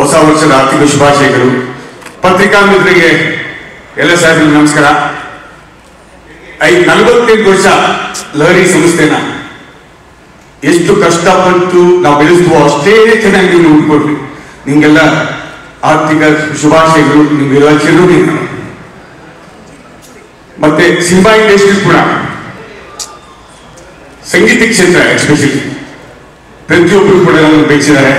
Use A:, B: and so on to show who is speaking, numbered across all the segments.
A: ಹೊಸ ವರ್ಷದ ಆರ್ಥಿಕ ಶುಭಾಶಯಗಳು. ಪತ್ರಿಕಾ ಮಿತ್ರರಿಗೆ ಎಲ್ಲ ಸಾಹೇಬರಿಗೆ ನಮಸ್ಕಾರ. 48 ವರ್ಷ ಲಹರಿ ಸಂಸ್ಥೆನ ಎಷ್ಟು ಕಷ್ಟಪಟ್ಟು ನಾವು ಬೆಳೆಸುವ ಅಷ್ಟೇ ಚೆನ್ನಾಗಿ ನೀವು ಉಟ್ಕೊಡ್ರಿ. ನಿಮ್ಗೆಲ್ಲ ಆರ್ಥಿಕ ಶುಭಾಶಯಗಳು. ನಿಮ್ಗೆಲ್ಲ ಚಿರುಣಿ. ಮತ್ತೆ ಸಿನಿಮಾ ಇಂಡಸ್ಟ್ರಿ ಕೂಡ ಸಂಗೀತ ಕ್ಷೇತ್ರ ಎಸ್ಪೆಷಲಿ ಪ್ರತಿಯೊಬ್ಬರು ಕೂಡ ನಮ್ಮನ್ನು ಬೆಳೆಸಿದ್ದಾರೆ.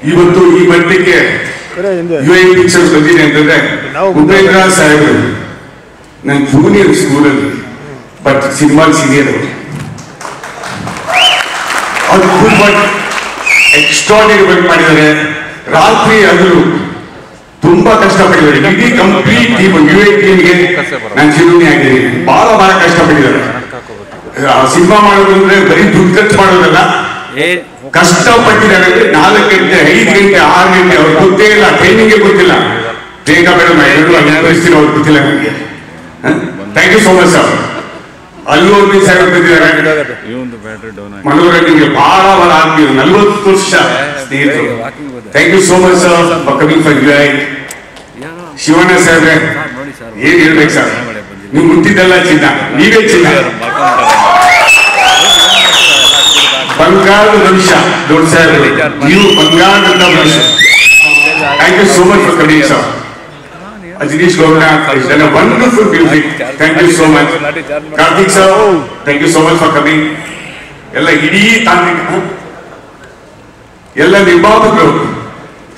A: ಇವತ್ತು ಈ ಮಟ್ಟಕ್ಕೆ UAE ಪಿಕ್ಚರ್ಸ್ ಬಂದಿದೆ ಅಂತಂದ್ರೆ ಉಪೇಂದ್ರ ಸಾಹೇಬರು ನನ್ನ ಜೂನಿಯರ್ ಸ್ಕೂಲಲ್ಲಿ ಬಟ್ ಸಿನಿಮಾ ಸೀನಿಯರ್ ಅದು ತುಂಬಾ ಎಕ್ಸ್ಟ್ರಾರ್ಡಿನರಿ ವರ್ಕ್ ಮಾಡಿದ್ದಾರೆ. ರಾತ್ರಿ ಹಗಲು ತುಂಬಾ ಕಷ್ಟಪಟ್ಟಿದ್ದಾರೆ. ಇಡೀ ಕಂಪ್ಲೀಟ್ ಟೀಮ್ UAE ಟೀಮ್ಗೆ ನಾನು ಚಿರುಣಿ ಆಗಿದ್ದೀನಿ. ಬಹಳ ಕಷ್ಟಪಟ್ಟಿದ್ದಾರೆ. ಸಿನಿಮಾ ಮಾಡೋದು ಅಂದ್ರೆ ಬರೀ ದುಡ್ಡು ಖರ್ಚು ಮಾಡೋದಲ್ಲ, ಕಷ್ಟಪಟ್ಟಿದ್ದಾರೆ. 4 ಗಂಟೆ 5 ಗಂಟೆ 6 ಗಂಟೆ ಅವ್ರು ಗೊತ್ತೇ ಇಲ್ಲ, ಟ್ರೈನಿಂಗ್ ಗೊತ್ತಿಲ್ಲ. ಬೇಗ ಬೇಡ 2 ಅನುಭವಿಸ್ತೀನಿ ಅವ್ರು ಗೊತ್ತಿಲ್ಲ ನನಗೆ. Thank you so much sir. ಅಲ್ಲೂ ಸಾಹೇಬ್ ಬಂದಿದ್ದಾರೆ. ಮನೋರಂಜನೆಗೆ ಬಹಳ ಆಗ್ತಿದೆ. 40 ವರ್ಷ ಸ್ನೇಹಿತರು. Thank you so much sir for coming for UAE. Shivanna ಸಾಹೇಬ್ರೆ ಏನ್ ಹೇಳ್ಬೇಕು ಸರ್, ನೀವು ಮುಟ್ಟಿದ್ದೆಲ್ಲ ಚಿನ್ನ, ನೀವೇ ಚಿನ್ನ. ಬಂಗಾರದ ಭವಿಷ್ಯ ದೊಡ್ಡ ಸಾಹೇಬ್ರೆ, ನೀವು ಬಂಗಾರದ ಭವಿಷ್ಯ. Thank you so much for coming sir. Ajinish Govna has done a wonderful music. Thank you so much. Karthik sir, thank you so much for coming. ಎಲ್ಲ ಇಡೀ ತಾಂತ್ರಿಕ ಎಲ್ಲ ನಿರ್ಮಾಪಕರು,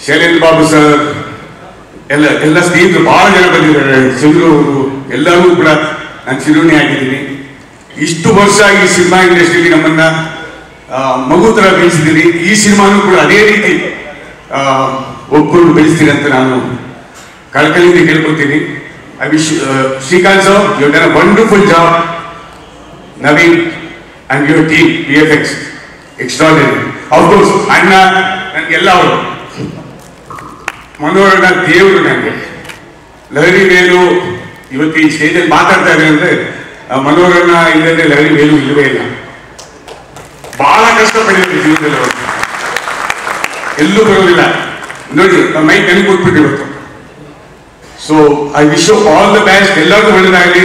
A: ಶೈಲೇಂದ್ರ ಬಾಬು ಸರ್, ಎಲ್ಲ ಸ್ನೇಹಿತರು ಬಹಳ ಜನ ಬಂದಿದ್ದಾರೆ. ಚಂದ್ರು ಅವರು ಎಲ್ಲರೂ ಕೂಡ ನಾನು ಚಿರುಣಿ ಆಗಿದ್ದೀನಿ. ಇಷ್ಟು ವರ್ಷ ಈ ಸಿನಿಮಾ ಇಂಡಸ್ಟ್ರಿಯಲ್ಲಿ ನಮ್ಮನ್ನ ಮಗು ತರ ಬೆಳೆಸಿದ್ದೀನಿ. ಈ ಸಿನಿಮಾನು ಕೂಡ ಅದೇ ರೀತಿ ಒಪ್ಕೊಂಡು ಬೆಳೆಸ್ತೀನಿ ಅಂತ ನಾನು ಕಳಕಳಿಯಿಂದ ಕೇಳ್ಕೊತೀನಿ. I wish Srikanth sir, you have done a wonderful job. Naveen and your team VFX extraordinary. Of course ಅಣ್ಣ ನನಗೆಲ್ಲ ಅವರು ಮನೋರಣ ದೇವರು. ನನಗೆ ಲಹರಿ ವೇಲು ಇವತ್ತು ಈ ಸ್ಟೇಜಲ್ಲಿ ಮಾತಾಡ್ತಾ ಇದ್ದಾರೆ ಅಂದ್ರೆ ಮನೋರಣ ಇಲ್ಲದೆ ಲಹರಿ ವೇಲು ಇಲ್ಲವೇ ಇಲ್ಲ. ಬಹಳ ಕಷ್ಟಪಟ್ಟಿದ್ದಾರೆ ಜೀವನದಲ್ಲಿ ಅವರು, ಎಲ್ಲೂ ಬರೋದಿಲ್ಲ. ನೋಡಿ ಮೈಕ್ ನನಗೆ ಕೊಟ್ಬಿಟ್ಟು ಇವತ್ತು. So I wish you all the best. ಎಲ್ಲರಿಗೂ ಒಳ್ಳೆದಾಗಲಿ.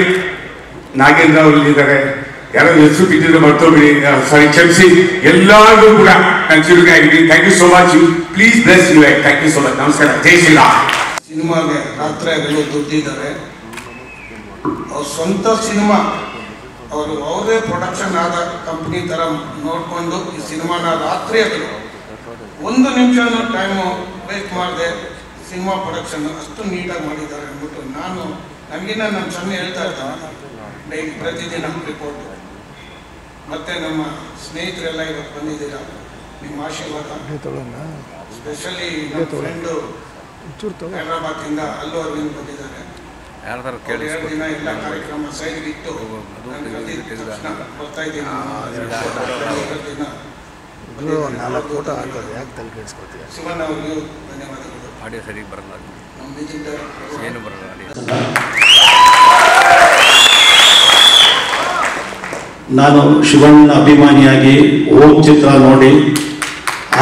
A: ನಾಗೇಂದ್ರ ಅವರು ಇಲ್ಲಿದ್ದಾರೆ, ಯಾರೋ ಹೆಸರು ಬಿದ್ದಿದ್ರೆ ಮರ್ತೋಗ್ಬಿಡಿ, ಸಾರಿ ಕ್ಷಮಿಸಿ. ಎಲ್ಲರಿಗೂ ಕೂಡ ನಾನು ಚಿರುಣಿ ಆಗಿದ್ದೀನಿ. Thank you so much. You please bless you. Thank you so much. ನಮಸ್ಕಾರ. ಜೈ ಶ್ರೀರಾಮ್.
B: ಸಿನಿಮಾಗೆ ರಾತ್ರಿ ಹಗಲು ದುಡ್ಡಿದ್ದಾರೆ. ಅವ್ರ ಸ್ವಂತ ಸಿನಿಮಾ ಅವರೇ ಪ್ರೊಡಕ್ಷನ್ ಆದ ಕಂಪ್ನಿ ಥರ ನೋಡಿಕೊಂಡು ಈ ಸಿನಿಮಾನ ರಾತ್ರಿ ಹಗಲು 1 ನಿಮಿಷನೂ ಟೈಮು ವೇಸ್ಟ್ ಮಾಡದೆ ಸಿನಿಮಾ ಪ್ರೊಡಕ್ಷನ್ ಅಷ್ಟು ನೀಟಾಗಿ ಮಾಡಿದ್ದಾರೆ ಅಂದ್ಬಿಟ್ಟು ನನಗಿನ್ನ ನನ್ನ ಸಣ್ಣ ಹೇಳ್ತಾ ಇರ್ತಾನೆ ಡೈಲಿ ಪ್ರತಿದಿನ ರಿಪೋರ್ಟು. ಮತ್ತು ನಮ್ಮ ಸ್ನೇಹಿತರೆಲ್ಲ ಇವತ್ತು ಬಂದಿದ್ದೀರಾ, ನಿಮ್ಮ ಆಶೀರ್ವಾದ. ಸ್ಪೆಷಲಿ ನಮ್ಮ ಫ್ರೆಂಡು ಹೈದ್ರಾಬಾದಿಂದ ಅಲ್ಲು ಅರವಿಂದ್ ಬಂದಿದ್ದಾರೆ. 2 ದಿನ ಎಲ್ಲ ಕಾರ್ಯಕ್ರಮ ಸೈಡ್ಗಿಟ್ಟು ತಕ್ಷಣ ಬರ್ತಾ ಇದ್ದೀನಿ. 2 ದಿನ ಶಿವಣ್ಣ ಅವ್ರಿಗೂ ಧನ್ಯವಾದಗಳು.
C: ಆಡಿಯೋ ಸರಿ ಬರಲ್ಲ,
B: ನಮ್ಮ ವಿಜಿಟರ್
C: ಏನು ಬರಲ್ಲ.
D: ನಾನು ಶಿವಣ್ಣ ಅಭಿಮಾನಿಯಾಗಿ ಓಂ ಚಿತ್ರ ನೋಡಿ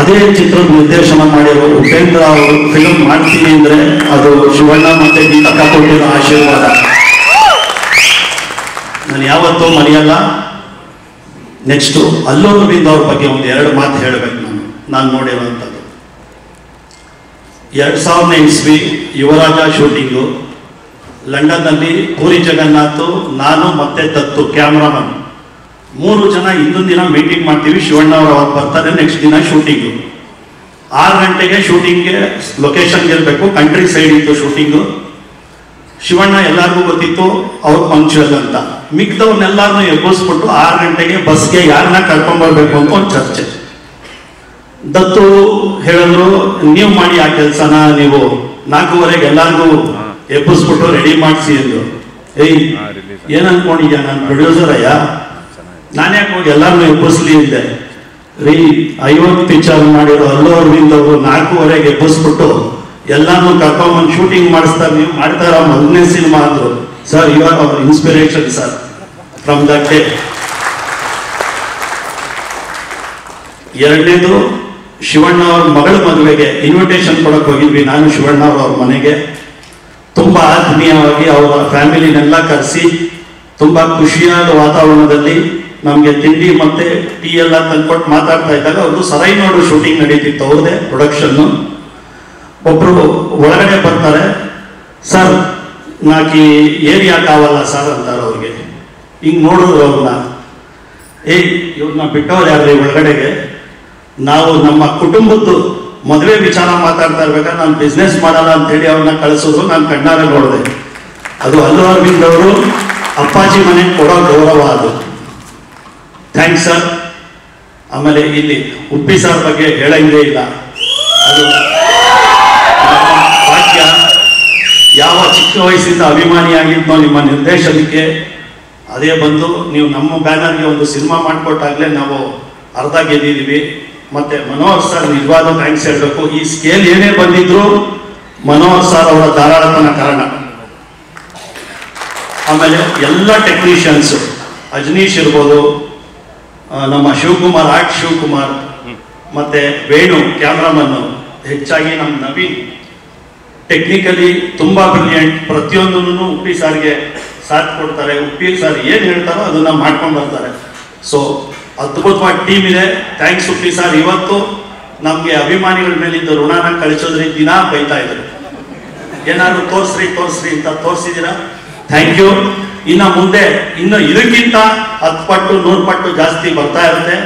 D: ಅದೇ ಚಿತ್ರದ ನಿರ್ದೇಶನ ಮಾಡಿರೋ ಉಪೇಂದ್ರ ಅವರು ಫಿಲ್ಮ್ ಮಾಡ್ತೀನಿ ಅಂದ್ರೆ ಅದು ಶಿವಣ್ಣ ಮತ್ತೆ ಗೀತಕ್ಕ ಕೊಟ್ಟಿರೋ ಆಶೀರ್ವಾದ ನಾನು ಯಾವತ್ತೂ ಮರೆಯಲ್ಲ. ನೆಕ್ಸ್ಟು ಅಲ್ಲು ಅರವಿಂದ್ ಅವ್ರ ಬಗ್ಗೆ 2 ಮಾತು ಹೇಳಬೇಕು. ನಾನು ನೋಡಿರುವಂಥದ್ದು 2000 ಇಸ್ವಿ ಯುವರಾಜ ಶೂಟಿಂಗು ಲಂಡನ್ನಲ್ಲಿ, ಪೂರಿ ಜಗನ್ನಾಥ್, ನಾನು ಮತ್ತೆ ದತ್ತು ಕ್ಯಾಮ್ರಾಮನ್ 3 ಜನ. ಇನ್ನೊಂದು ದಿನ ಮೀಟಿಂಗ್ ಮಾಡ್ತೀವಿ, ಶಿವಣ್ಣ ಅವರು ಬರ್ತಾರೆ. ನೆಕ್ಸ್ಟ್ ದಿನ ಶೂಟಿಂಗು 6 ಗಂಟೆಗೆ ಶೂಟಿಂಗ್ಗೆ ಲೊಕೇಶನ್ಗೆ ಇರಬೇಕು. ಕಂಟ್ರಿ ಸೈಡ್ ಇತ್ತು ಶೂಟಿಂಗು. ಶಿವಣ್ಣ ಎಲ್ಲರಿಗೂ ಗೊತ್ತಿತ್ತು ಅವ್ರು ಪಂಕ್ಚುಯಲ್ ಅಂತ. ಮಿಕ್ದವ್ರನ್ನೆಲ್ಲರನ್ನೂ ಎಬ್ಬಿಸ್ಬಿಟ್ಟು 6 ಗಂಟೆಗೆ ಬಸ್ಗೆ ಯಾರನ್ನ ಕರ್ಕೊಂಡ್ಬರ್ಬೇಕು ಅಂತ ಒಂದು ಚರ್ಚೆ. ದತ್ತು ಹೇಳಿದ್ರು, ನೀವು ಮಾಡಿ ಆ ಕೆಲಸನ, ನೀವು 4:15 ಎಲ್ಲರಿಗೂ ಎಬ್ಬಿಸ್ಬಿಟ್ಟು ರೆಡಿ ಮಾಡಿಸಿ ಎಂದು. ಏನ್ ಅನ್ಕೊಂಡಿದ್ಯಾ, ನಾನು ಪ್ರೊಡ್ಯೂಸರ್ ಅಯ್ಯ, ನಾನ್ಯಾಕೆ ಹೋಗಿ ಎಲ್ಲರನ್ನೂ ಎಬ್ಬಿಸ್ಲಿ ಅಂದೆ. ರೀ 50 ಪಿಕ್ಚರ್ ಮಾಡಿರೋ ಅಲ್ಲು ಅರವಿಂದ್ ಅವರು 4:15 ಎಬ್ಬಿಸ್ಬಿಟ್ಟು ಎಲ್ಲಾನು ಕರ್ಕೊಂಡ್ಬಂದು ಶೂಟಿಂಗ್ ಮಾಡಿಸ್ತಾರೆ, ನೀವು ಮಾಡ್ತಾರ ಮೊದಲನೇ ಸಿನಿಮಾ ಅಂದ್ರು. Sir, you are our inspiration sir from that day. ಎರಡನೇದು ಶಿವಣ್ಣ ಅವ್ರ ಮಗಳ ಮದುವೆಗೆ ಇನ್ವಿಟೇಷನ್ ಕೊಡಕ್ಕೆ ಹೋಗಿದ್ವಿ, ನಾನು ಶಿವಣ್ಣ ಅವ್ರ ಮನೆಗೆ. ತುಂಬ ಆತ್ಮೀಯವಾಗಿ ಅವರ ಫ್ಯಾಮಿಲಿನೆಲ್ಲ ಕರೆಸಿ ತುಂಬ ಖುಷಿಯಾದ ವಾತಾವರಣದಲ್ಲಿ ನಮಗೆ ತಿಂಡಿ ಮತ್ತು ಟೀ ಎಲ್ಲ ತಂದ್ಕೊಟ್ಟು ಮಾತಾಡ್ತಾ ಇದ್ದಾಗ ಅವ್ರದ್ದು ಸರೈನೋಡು ಶೂಟಿಂಗ್ ನಡೀತಿತ್ತು, ಅವ್ರದ್ದೇ ಪ್ರೊಡಕ್ಷನ್ನು. ಒಬ್ಬರು ಒಳಗಡೆ ಬರ್ತಾರೆ, ಸರ್ ನಾಕಿ ಏರಿಯಾ ಕಾವಲ್ಲ ಸರ್ ಅಂತಾರೆ ಅವ್ರಿಗೆ. ಹಿಂಗೆ ನೋಡಿದ್ರು ಅವ್ರನ್ನ, ಇವ್ರನ್ನ ಬಿಟ್ಟವ್ರು ಯಾರ್ರಿ ಒಳಗಡೆಗೆ? ನಾವು ನಮ್ಮ ಕುಟುಂಬದ್ದು ಮದುವೆ ವಿಚಾರ ಮಾತಾಡ್ತಾ ಇರ್ಬೇಕಾದ್ರೆ ನಾನು ಬಿಸ್ನೆಸ್ ಮಾಡಲ್ಲ ಅಂತೇಳಿ ಅವ್ರನ್ನ ಕಳಿಸೋದು ನಾನು ಕಣ್ಣಾರೆ ನೋಡಿದೆ. ಅದು ಅಲ್ಲು ಅರವಿಂದ್ ಅವರು ಅಪ್ಪಾಜಿ ಮನೆಗೆ ಕೊಡೋ ಗೌರವ ಅದು. Thanks sir. ಆಮೇಲೆ ಇಲ್ಲಿ ಉಪ್ಪಿ ಸರ್ ಬಗ್ಗೆ ಹೇಳಂಗೇ ಇಲ್ಲ, ಅದು ಭಾಗ್ಯ. ಯಾವ ಚಿಕ್ಕ ವಯಸ್ಸಿಂದ ಅಭಿಮಾನಿಯಾಗಿದ್ನೋ ನಿಮ್ಮ ನಿರ್ದೇಶನಕ್ಕೆ, ಅದೇ ಬಂದು ನೀವು ನಮ್ಮ ಬ್ಯಾನರ್ಗೆ ಒಂದು ಸಿನಿಮಾ ಮಾಡಿಕೊಟ್ಟಾಗಲೇ ನಾವು ಅರ್ಧ ಗೆದ್ದಿದ್ದೀವಿ. ಮತ್ತು ಮನೋಹರ್ ಸರ್ ನಿಜವಾದ ಥ್ಯಾಂಕ್ಸ್ ಹೇಳಬೇಕು. ಈ ಸ್ಕೇಲ್ ಏನೇ ಬಂದಿದ್ರು ಮನೋಹರ್ ಸರ್ ಅವರ ಧಾರಾಳತನ ಕಾರಣ. ಆಮೇಲೆ ಎಲ್ಲ ಟೆಕ್ನಿಷಿಯನ್ಸು, ಅಜನೀಶ್ ಇರ್ಬೋದು, ನಮ್ಮ ಶಿವಕುಮಾರ್ ಆರ್ಟ್ ಶಿವಕುಮಾರ್, ಮತ್ತು ವೇಣು ಕ್ಯಾಮ್ರಾಮನ್ನು, ಹೆಚ್ಚಾಗಿ ನಮ್ಮ ನವೀನ್ ಟೆಕ್ನಿಕಲಿ ತುಂಬ ಬ್ರಿಲಿಯಂಟ್. ಪ್ರತಿಯೊಂದನ್ನು ಉಪ್ಪಿ ಸಾರ್ಗೆ ಸಾಥ್ ಕೊಡ್ತಾರೆ. ಉಪ್ಪಿ ಸರ್ ಏನು ಹೇಳ್ತಾರೋ ಅದನ್ನು ಮಾಡ್ಕೊಂಡು ಬರ್ತಾರೆ. ಸೊ ಅದ್ಭುತವಾದ ಟೀಮ್ ಇದೆ. Thanks Uppi sir. ಇವತ್ತು ನಮಗೆ ಅಭಿಮಾನಿಗಳ ಮೇಲಿದ್ದ ಋಣನ ಕಳಿಸೋದ್ರಿ ದಿನ ಬೈತಾ ಇದ್ರು, ಏನಾದ್ರು ತೋರಿಸ್ರಿ ಅಂತ ತೋರಿಸಿದ್ದೀರಾ, ಥ್ಯಾಂಕ್ ಯು. ಇನ್ನು ಮುಂದೆ ಇನ್ನು ಇದಕ್ಕಿಂತ 10 ಪಟ್ಟು 100 ಪಟ್ಟು ಜಾಸ್ತಿ ಬರ್ತಾ ಇರುತ್ತೆ.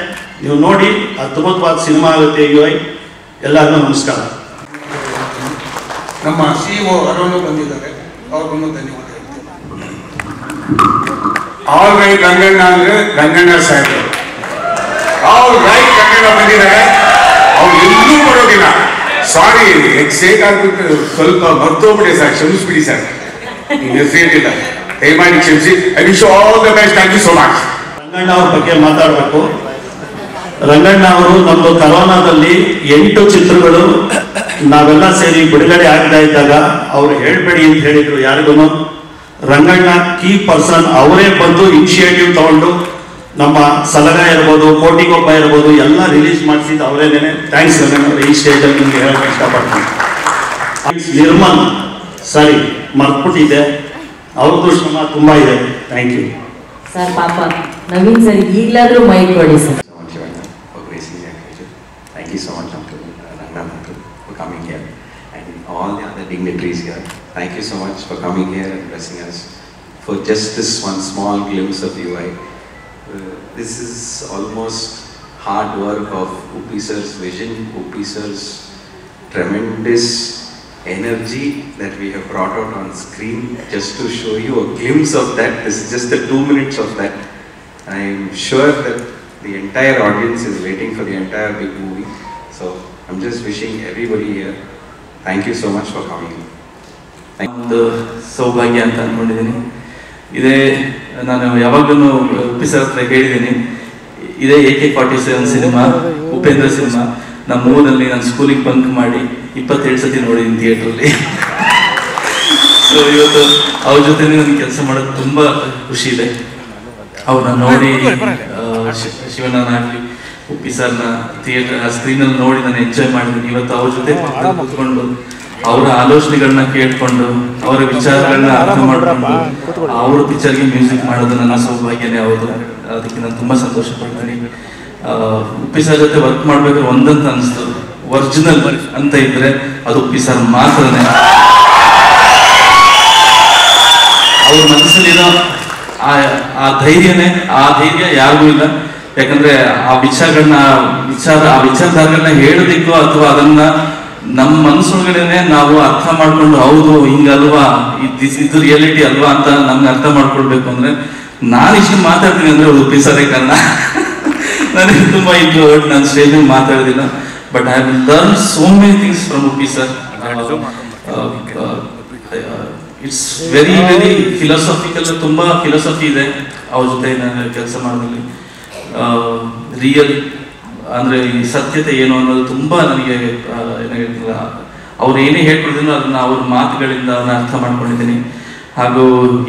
D: ನೀವು ನೋಡಿ, ಅದ್ಭುತವಾದ ಸಿನಿಮಾ ಆಗುತ್ತೆ. ಎಲ್ಲರಿಗೂ ನಮಸ್ಕಾರ.
B: ನಮ್ಮ CEO ಅರುಣ್ ಬಂದಿದ್ದಾರೆ, ಅವ್ರಿಗೂ ಧನ್ಯವಾದ ಹೇಳ್ತೀನಿ.
A: ಆಲ್ ರೈಟ್ ರಂಗಣ್ಣ ಅಂದ್ರೆ ರಂಗಣ್ಣ ಸಾಹೇಬ್. ಆಲ್ ರೈಟ್ ರಂಗಣ್ಣ ಬಂದಿದ್ದಾರೆ. ಅವ್ರು ಎಲ್ಲೂ ಬರೋದಿಲ್ಲ. ಸಾರಿ, ಎಕ್ಸೈಟ್ ಆಗ್ಬಿಟ್ಟು ಸ್ವಲ್ಪ ಮರ್ತೋಗ್ಬಿಡಿ ಸರ್, ಕ್ಷಮಿಸ್ಬಿಡಿ ಸರ್. ನೀವು ಹೆಸರಿಲ್ಲ, ದಯಮಾಡಿ ಕ್ಷಮಿಸಿ. I wish all the best. Thank you so much.
D: Ranganna ಅವ್ರ ಬಗ್ಗೆ ಮಾತಾಡಬೇಕು. ರಂಗಣ್ಣ ಅವರು ನಮ್ದು ಕರೋನಾದಲ್ಲಿ 8 ಚಿತ್ರಗಳು ನಾವೆಲ್ಲ ಸೇರಿ ಬಿಡುಗಡೆ ಆಗ್ತಾ ಇದ್ದಾಗ ಅವ್ರು ಹೇಳ್ಬೇಡಿ ಅಂತ ಹೇಳಿದ್ರು ಯಾರಿಗೂ. ರಂಗಣ್ಣ ಕೀ ಪರ್ಸನ್, ಅವರೇ ಬಂದು ಇನಿಷಿಯೇಟಿವ್ ತಗೊಂಡು ನಮ್ಮ ಸಲಗ ಇರ್ಬೋದು, ಕೋಟಿಗೊಬ್ಬ ಇರ್ಬೋದು, ಎಲ್ಲ ರಿಲೀಸ್ ಮಾಡಿಸಿದ್ದು ಅವರೇನೇನೆ. ಥ್ಯಾಂಕ್ಸ್ ರಂಗಣ್ಣ ಅವರು. ಈ ಸ್ಟೇಜಲ್ಲಿ ನಿಮ್ಗೆ ಹೇಳಕ್ಕೆ ಇಷ್ಟಪಡ್ತೀನಿ. ನಿರ್ಮಲ್, ಸರಿ ಮರ್ತ್ಬಿಟ್ಟಿದ್ದೆ, ಅವ್ರದ್ದು ಶ್ರಮ ತುಂಬ ಇದೆ. Thank you
C: sir. ಪಾಪ ನವೀನ್ ಸರ್ ಈಗಲಾದ್ರೂ ಮೈಕ್ ಕೊಡಿ ಸರ್.
E: Thank you so much, Uncle Rangnath Uncle, for coming here, and all the other dignitaries here. Thank you so much for coming here and blessing us for just this one small glimpse of UI. This is almost hard work of Uppi sir's vision, Uppi sir's tremendous energy that we have brought out on screen. Just to show you a glimpse of that, this is just the 2 minutes of that. I am sure that the entire audience is waiting for the entire big movie. So I'm just wishing everybody here, thank you so much for coming.
F: ಒಂದು ಸೌಭಾಗ್ಯ ಅಂತ ಅಂದ್ಕೊಂಡಿದ್ದೀನಿ. ಇದೇ ನಾನು ಯಾವಾಗಲೂ Uppi sir ಹತ್ರ ಹೇಳಿದ್ದೀನಿ, ಇದೇ AK-47 ಸಿನಿಮಾ, ಉಪೇಂದ್ರ ಸಿನಿಮಾ ನಮ್ಮ ಊರಲ್ಲಿ ನಾನು ಸ್ಕೂಲಿಗೆ ಬಂಕ್ ಮಾಡಿ 27 ಸತಿ ನೋಡಿದ್ದೀನಿ ಥಿಯೇಟ್ರಲ್ಲಿ. ಸೊ ಇವತ್ತು ಅವ್ರ ಜೊತೆ ನನಗೆ ಕೆಲಸ ಮಾಡೋದು ತುಂಬ ಖುಷಿ ಇದೆ. ಅವ್ರನ್ನ ನೋಡಿ, ಶಿವಣ್ಣನಾಗಲಿ ಉಪ್ಪಿ ಸರ್ನ ಥಿಯೇಟರ್ ಸ್ಕ್ರೀನಲ್ಲಿ ನೋಡಿ ನಾನು ಎಂಜಾಯ್ ಮಾಡಿದ್ದೀನಿ. ಇವತ್ತು ಅವ್ರ ಜೊತೆ ಕೂತ್ಕೊಂಡು ಅವರ ಆಲೋಚನೆಗಳನ್ನ ಕೇಳ್ಕೊಂಡು ಅವರ ವಿಚಾರಗಳನ್ನ ಅರ್ಥ ಮಾಡಿಕೊಂಡು ಅವ್ರ ಪಿಕ್ಚರ್ಗೆ ಮ್ಯೂಸಿಕ್ ಮಾಡೋದು ನನ್ನ ಸೌಭಾಗ್ಯನೇ ಹೌದು. ಅದಕ್ಕೆ ನಾನು ತುಂಬ ಸಂತೋಷ ಪಡ್ತೀನಿ. ಉಪ್ಪಿ ಸರ್ ಜೊತೆ ವರ್ಕ್ ಮಾಡ್ಬೇಕಾದ್ರೆ ಒಂದಂತ ಅನಿಸ್ತು, ಒರಿಜಿನಲ್ ಅಂತ ಇದ್ರೆ ಅದು ಉಪ್ಪಿ ಸರ್ ಮಾತ್ರನೇ. ಅವ್ರ ಮನಸ್ಸಲ್ಲಿರೋ ಆ ಧೈರ್ಯ ಯಾರಿಗೂ ಇಲ್ಲ. ಯಾಕಂದ್ರೆ ಆ ವಿಚಾರಧಾರೆಗಳನ್ನ ಹೇಳೋದಿಕ್ಕೋ ಅಥವಾ ಅದನ್ನ ನಮ್ಮ ಮನಸ್ಸೊಳಗಡೆನೆ ನಾವು ಅರ್ಥ ಮಾಡ್ಕೊಂಡು ಹೌದು ಹಿಂಗಲ್ವಾ, ಇದು ರಿಯಾಲಿಟಿ ಅಲ್ವಾ ಅಂತ ನಮ್ಗೆ ಅರ್ಥ ಮಾಡ್ಕೊಳ್ಬೇಕು ಅಂದ್ರೆ ನಾನು ಇಷ್ಟು ಮಾತಾಡ್ತೀನಿ ಅಂದ್ರೆ ಅದು ಉಪ್ಪಿ ಸರೇ ಕಾರಣ. ನನಗೆ ತುಂಬಾ ಇಂಟ್ರೋವರ್ಟ್, ನಾನು ಸ್ಟೇಜ್ ಮೇಲೆ ಮಾತಾಡೋದಿಲ್ಲ. But I have learn so many things from Uppi sir. It's very philosophical, ತುಂಬಾ ಫಿಲಾಸಫಿ ಇದೆ ಅವ್ರ ಜೊತೆ ನಾನು ಕೆಲಸ ಮಾಡೋದ್ರಲ್ಲಿ. ರಿಯಲ್ ಅಂದ್ರೆ ಈ ಸತ್ಯತೆ ಏನು ಅನ್ನೋದು ತುಂಬಾ ನನಗೆ ಏನಾಗಿರ್ತಿಲ್ಲ. ಅವ್ರು ಏನೇ ಹೇಳ್ಕೊಡಿದ್ರು ಅದನ್ನ ಅವ್ರ ಮಾತುಗಳಿಂದ ಅದನ್ನ ಅರ್ಥ ಮಾಡ್ಕೊಂಡಿದ್ದೀನಿ. ಹಾಗೂ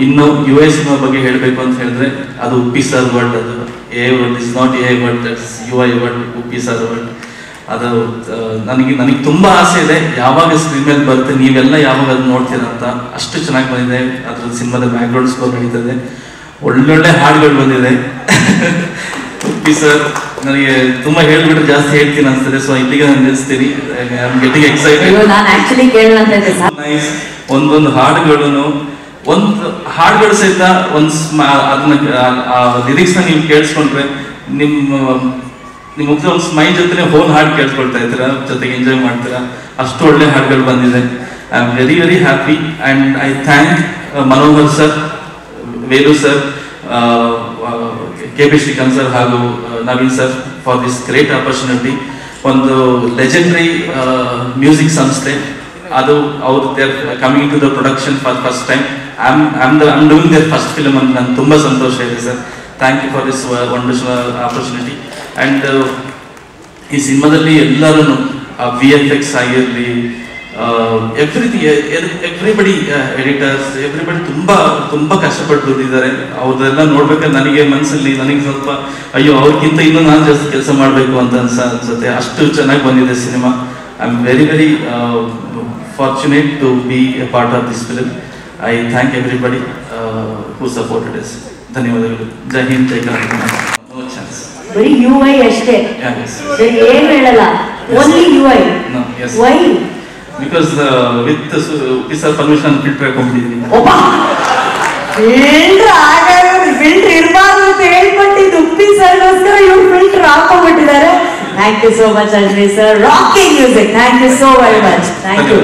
F: ಇನ್ನು UI ಸಿನಿಮಾ ಬಗ್ಗೆ ಹೇಳಬೇಕು ಅಂತ ಹೇಳಿದ್ರೆ ಅದು ಉಪ್ಪಿ ಸರ್ ವರ್ಡ್. ಅದು A word is not A word, that's UI word, Uppi sir word. ಅದು ನನಗೆ ತುಂಬ ಆಸೆ ಇದೆ, ಯಾವಾಗ ಸ್ಕ್ರೀನ್ ಮೇಲೆ ಬರುತ್ತೆ, ನೀವೆಲ್ಲ ಯಾವಾಗ ಅದು ನೋಡ್ತೀರ ಅಂತ. ಅಷ್ಟು ಚೆನ್ನಾಗಿ ಬಂದಿದೆ. ಅದ್ರ ಸಿನಿಮಾದ ಬ್ಯಾಕ್ಗ್ರೌಂಡ್ ಸ್ಕೋರ್ ನಡೀತದೆ, ಒಳ್ಳೊಳ್ಳೆ ಹಾಡುಗಳು ಬಂದಿದೆ. ಉಪ್ಪಿ ಸರ್ ನನಗೆ ತುಂಬಾ ಹೇಳ್ಬಿಟ್ರೆ ಜಾಸ್ತಿ ಹೇಳ್ತೀನಿ ಅನ್ಸ್ತದೆ, ಸೊ ಇಲ್ಲಿಗೆ ನಾನು ನಿಲ್ಲಿಸ್ತೀನಿ. I am getting excited. Nice. ಒಂದೊಂದು ಹಾಡುಗಳನ್ನು, ಒಂದು ಹಾಡುಗಳು ಸಹಿತ ಅದನ್ನ ಲಿರಿಕ್ಸ್ ನ ನೀವು ಕೇಳಿಸ್ಕೊಂಡ್ರೆ ನಿಮ್ಮ ಮುಖ್ಯ ಒಂದು ಸ್ಮೈಲ್ ಜೊತೆ ಹೋಲ್ ಹಾಡು ಕೇಳಿಸ್ಕೊಳ್ತಾ ಇರ್ತೀರಾ, ಜೊತೆಗೆ ಎಂಜಾಯ್ ಮಾಡ್ತೀರಾ. ಅಷ್ಟು ಒಳ್ಳೆ ಹಾಡುಗಳು ಬಂದಿದೆ. I am very very happy and I thank Manohar sir, Velu sir, KP. Srikanth sir ಹಾಗೂ Naveen sir for this great opportunity. ಒಂದು ಲೆಜೆಂಡರಿ ಮ್ಯೂಸಿಕ್ ಸಂಸ್ಥೆ, ಅದು ಅವ್ರು their coming to the production for first time. I am doing their first film ಅಂತ ನಂಗೆ ತುಂಬ ಸಂತೋಷ ಇದೆ sir. Thank you for this wonderful opportunity. And ಈ ಸಿನಿಮಾದಲ್ಲಿ ಎಲ್ಲರೂ VFX ಆಗಿರಲಿ, ಎವ್ರಿಬಡಿ ಎಡಿಟರ್ಸ್ ಎವ್ರಿಬಡಿ ತುಂಬ ಕಷ್ಟಪಟ್ಟು ಬಂದಿದ್ದಾರೆ. ಅವ್ರದ್ದೆಲ್ಲ ನೋಡ್ಬೇಕಾದ್ರೆ ನನಗೆ ಮನಸ್ಸಲ್ಲಿ ನನಗೆ ಸ್ವಲ್ಪ ಅಯ್ಯೋ ಅವ್ರಿಗಿಂತ ಇನ್ನೂ ನಾನು ಜಾಸ್ತಿ ಕೆಲಸ ಮಾಡಬೇಕು ಅಂತ ಅನ್ಸುತ್ತೆ. ಅಷ್ಟು ಚೆನ್ನಾಗಿ ಬಂದಿದೆ cinema. I am very very fortunate to be a part of this film. I thank everybody who supported us. ಧನ್ಯವಾದಗಳು. ಜೈ ಹಿಂದ್, ಜೈ ಕರ್ನಾಟಕ. No chance.
C: ಬರೀ UI ಅಷ್ಟೇ, ಏನು ಹೇಳಲ್ಲ, only UI. Why?
F: Because with sir permission filter ಹಾಕೊಂಡ್ಬಿಟ್ಟಿದ್ದೀನಿ.
C: ಫಿಲ್ಟರ್ ಇರಬಾರ್ದು ಅಂತ ಹೇಳ್ಬಿಟ್ಟಿದ್ದು ಉಪ್ಪಿ ಸರ್ಗೋಸ್ಕರ ಇವ್ರು ಫಿಲ್ಟರ್ ಹಾಕೊಂಡ್ಬಿಟ್ಟಿದ್ದಾರೆ. Thank you so much Ajmi sir. Rocking music. Thank you so very much. Thank you.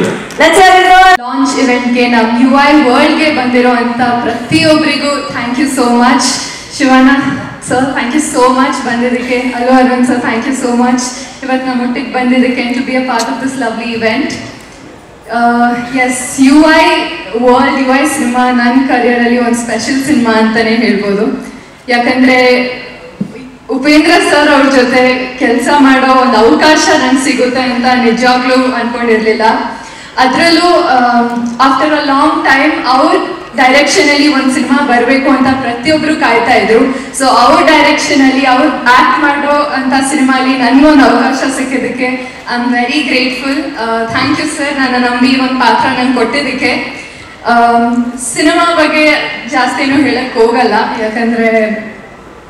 G: Launch ಇವೆಂಟ್ಗೆ ನಮ್ಮ UI ವರ್ಲ್ಡ್ಗೆ ಬಂದಿರೋ ಅಂತ ಪ್ರತಿಯೊಬ್ಬರಿಗೂ thank you so much. Shivanna sir thank you so much ಬಂದಿದ್ದಕ್ಕೆ. Allu Aravind sir thank you so much ಇವತ್ತು ನಮ್ಮ ಒಟ್ಟಿಗೆ ಬಂದಿದ್ದಕ್ಕೆ to be a part of this lovely event. Yes, UI world, UI cinema ನನ್ನ ಕರಿಯರಲ್ಲಿ ಒಂದು ಸ್ಪೆಷಲ್ ಸಿನಿಮಾ ಅಂತಲೇ ಹೇಳ್ಬೋದು. ಯಾಕಂದರೆ ಉಪೇಂದ್ರ ಸರ್ ಅವ್ರ ಜೊತೆ ಕೆಲಸ ಮಾಡೋ ಒಂದು ಅವಕಾಶ ನಂಗೆ ಸಿಗುತ್ತೆ ಅಂತ ನಿಜವಾಗ್ಲೂ ಅಂದ್ಕೊಂಡಿರಲಿಲ್ಲ. ಅದರಲ್ಲೂ ಆಫ್ಟರ್ ಅ ಲಾಂಗ್ ಟೈಮ್ ಅವ್ರ ಡೈರೆಕ್ಷನಲ್ಲಿ ಒಂದು ಸಿನಿಮಾ ಬರಬೇಕು ಅಂತ ಪ್ರತಿಯೊಬ್ಬರು ಕಾಯ್ತಾ ಇದ್ರು. ಸೊ ಅವ್ರ ಡೈರೆಕ್ಷನಲ್ಲಿ ಅವ್ರು ಆ್ಯಕ್ಟ್ ಮಾಡೋ ಅಂತ ಸಿನಿಮಾಲಿ ನನಗೊಂದು ಅವಕಾಶ ಸಿಕ್ಕಿದ್ದಕ್ಕೆ I am very grateful. Thank you sir, ನನ್ನ ನಂಬಿ ಒಂದು ಪಾತ್ರ ನಂಗೆ ಕೊಟ್ಟಿದ್ದಕ್ಕೆ. ಸಿನಿಮಾ ಬಗ್ಗೆ ಜಾಸ್ತಿನೂ ಹೇಳಕ್ಕೆ ಹೋಗಲ್ಲ, ಯಾಕಂದರೆ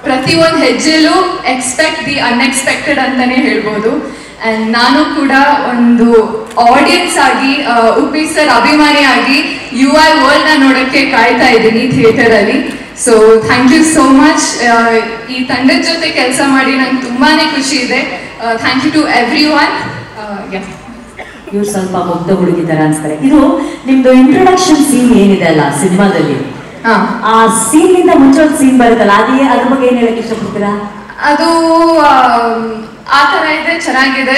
G: ಪ್ರತಿಯೊಂದು ಹೆಜ್ಜೆಲೂ ಎಕ್ಸ್ಪೆಕ್ಟ್ ದಿ ಅನ್ಎಕ್ಸ್ಪೆಕ್ಟೆಡ್ ಅಂತಲೇ ಹೇಳ್ಬೋದು. ಆ್ಯಂಡ್ ನಾನು ಕೂಡ ಒಂದು ಆಡಿಯನ್ಸ್ ಆಗಿ, ಉಪ್ಪಿ ಸರ್ ಅಭಿಮಾನಿ ಆಗಿ UI ವರ್ಲ್ಡ್ನ ನೋಡೋಕ್ಕೆ ಕಾಯ್ತಾ ಇದ್ದೀನಿ ಥಿಯೇಟರಲ್ಲಿ. So thank you so much. ಈ ತಂಡದ ಜೊತೆ ಕೆಲಸ ಮಾಡಿ ನಂಗೆ ತುಂಬಾ ಖುಷಿ ಇದೆ. Thank you to everyone.
C: ಇವ್ರು ಸ್ವಲ್ಪ ಮುಗ್ಧ ಹುಡುಗಿದಾರ ಅನ್ಸ್ತಾರೆ. ಇದು ನಿಮ್ದು ಇಂಟ್ರೊಡಕ್ಷನ್ ಸೀನ್ ಏನಿದೆ ಅಲ್ಲ ಸಿನಿಮಾದಲ್ಲಿ, ಆ ಸೀನ್ ಇಂದ ಮುಂಚೆ ಒಂದು ಸೀನ್ ಬರುತ್ತಲ್ಲ, ಅದ್ರ ಬಗ್ಗೆ ಏನ್ ಹೇಳಕ್ ಇಷ್ಟಪಡ್ತೀರಾ?
G: ಅದು ಆ ಥರ ಇದೆ, ಚೆನ್ನಾಗಿದೆ.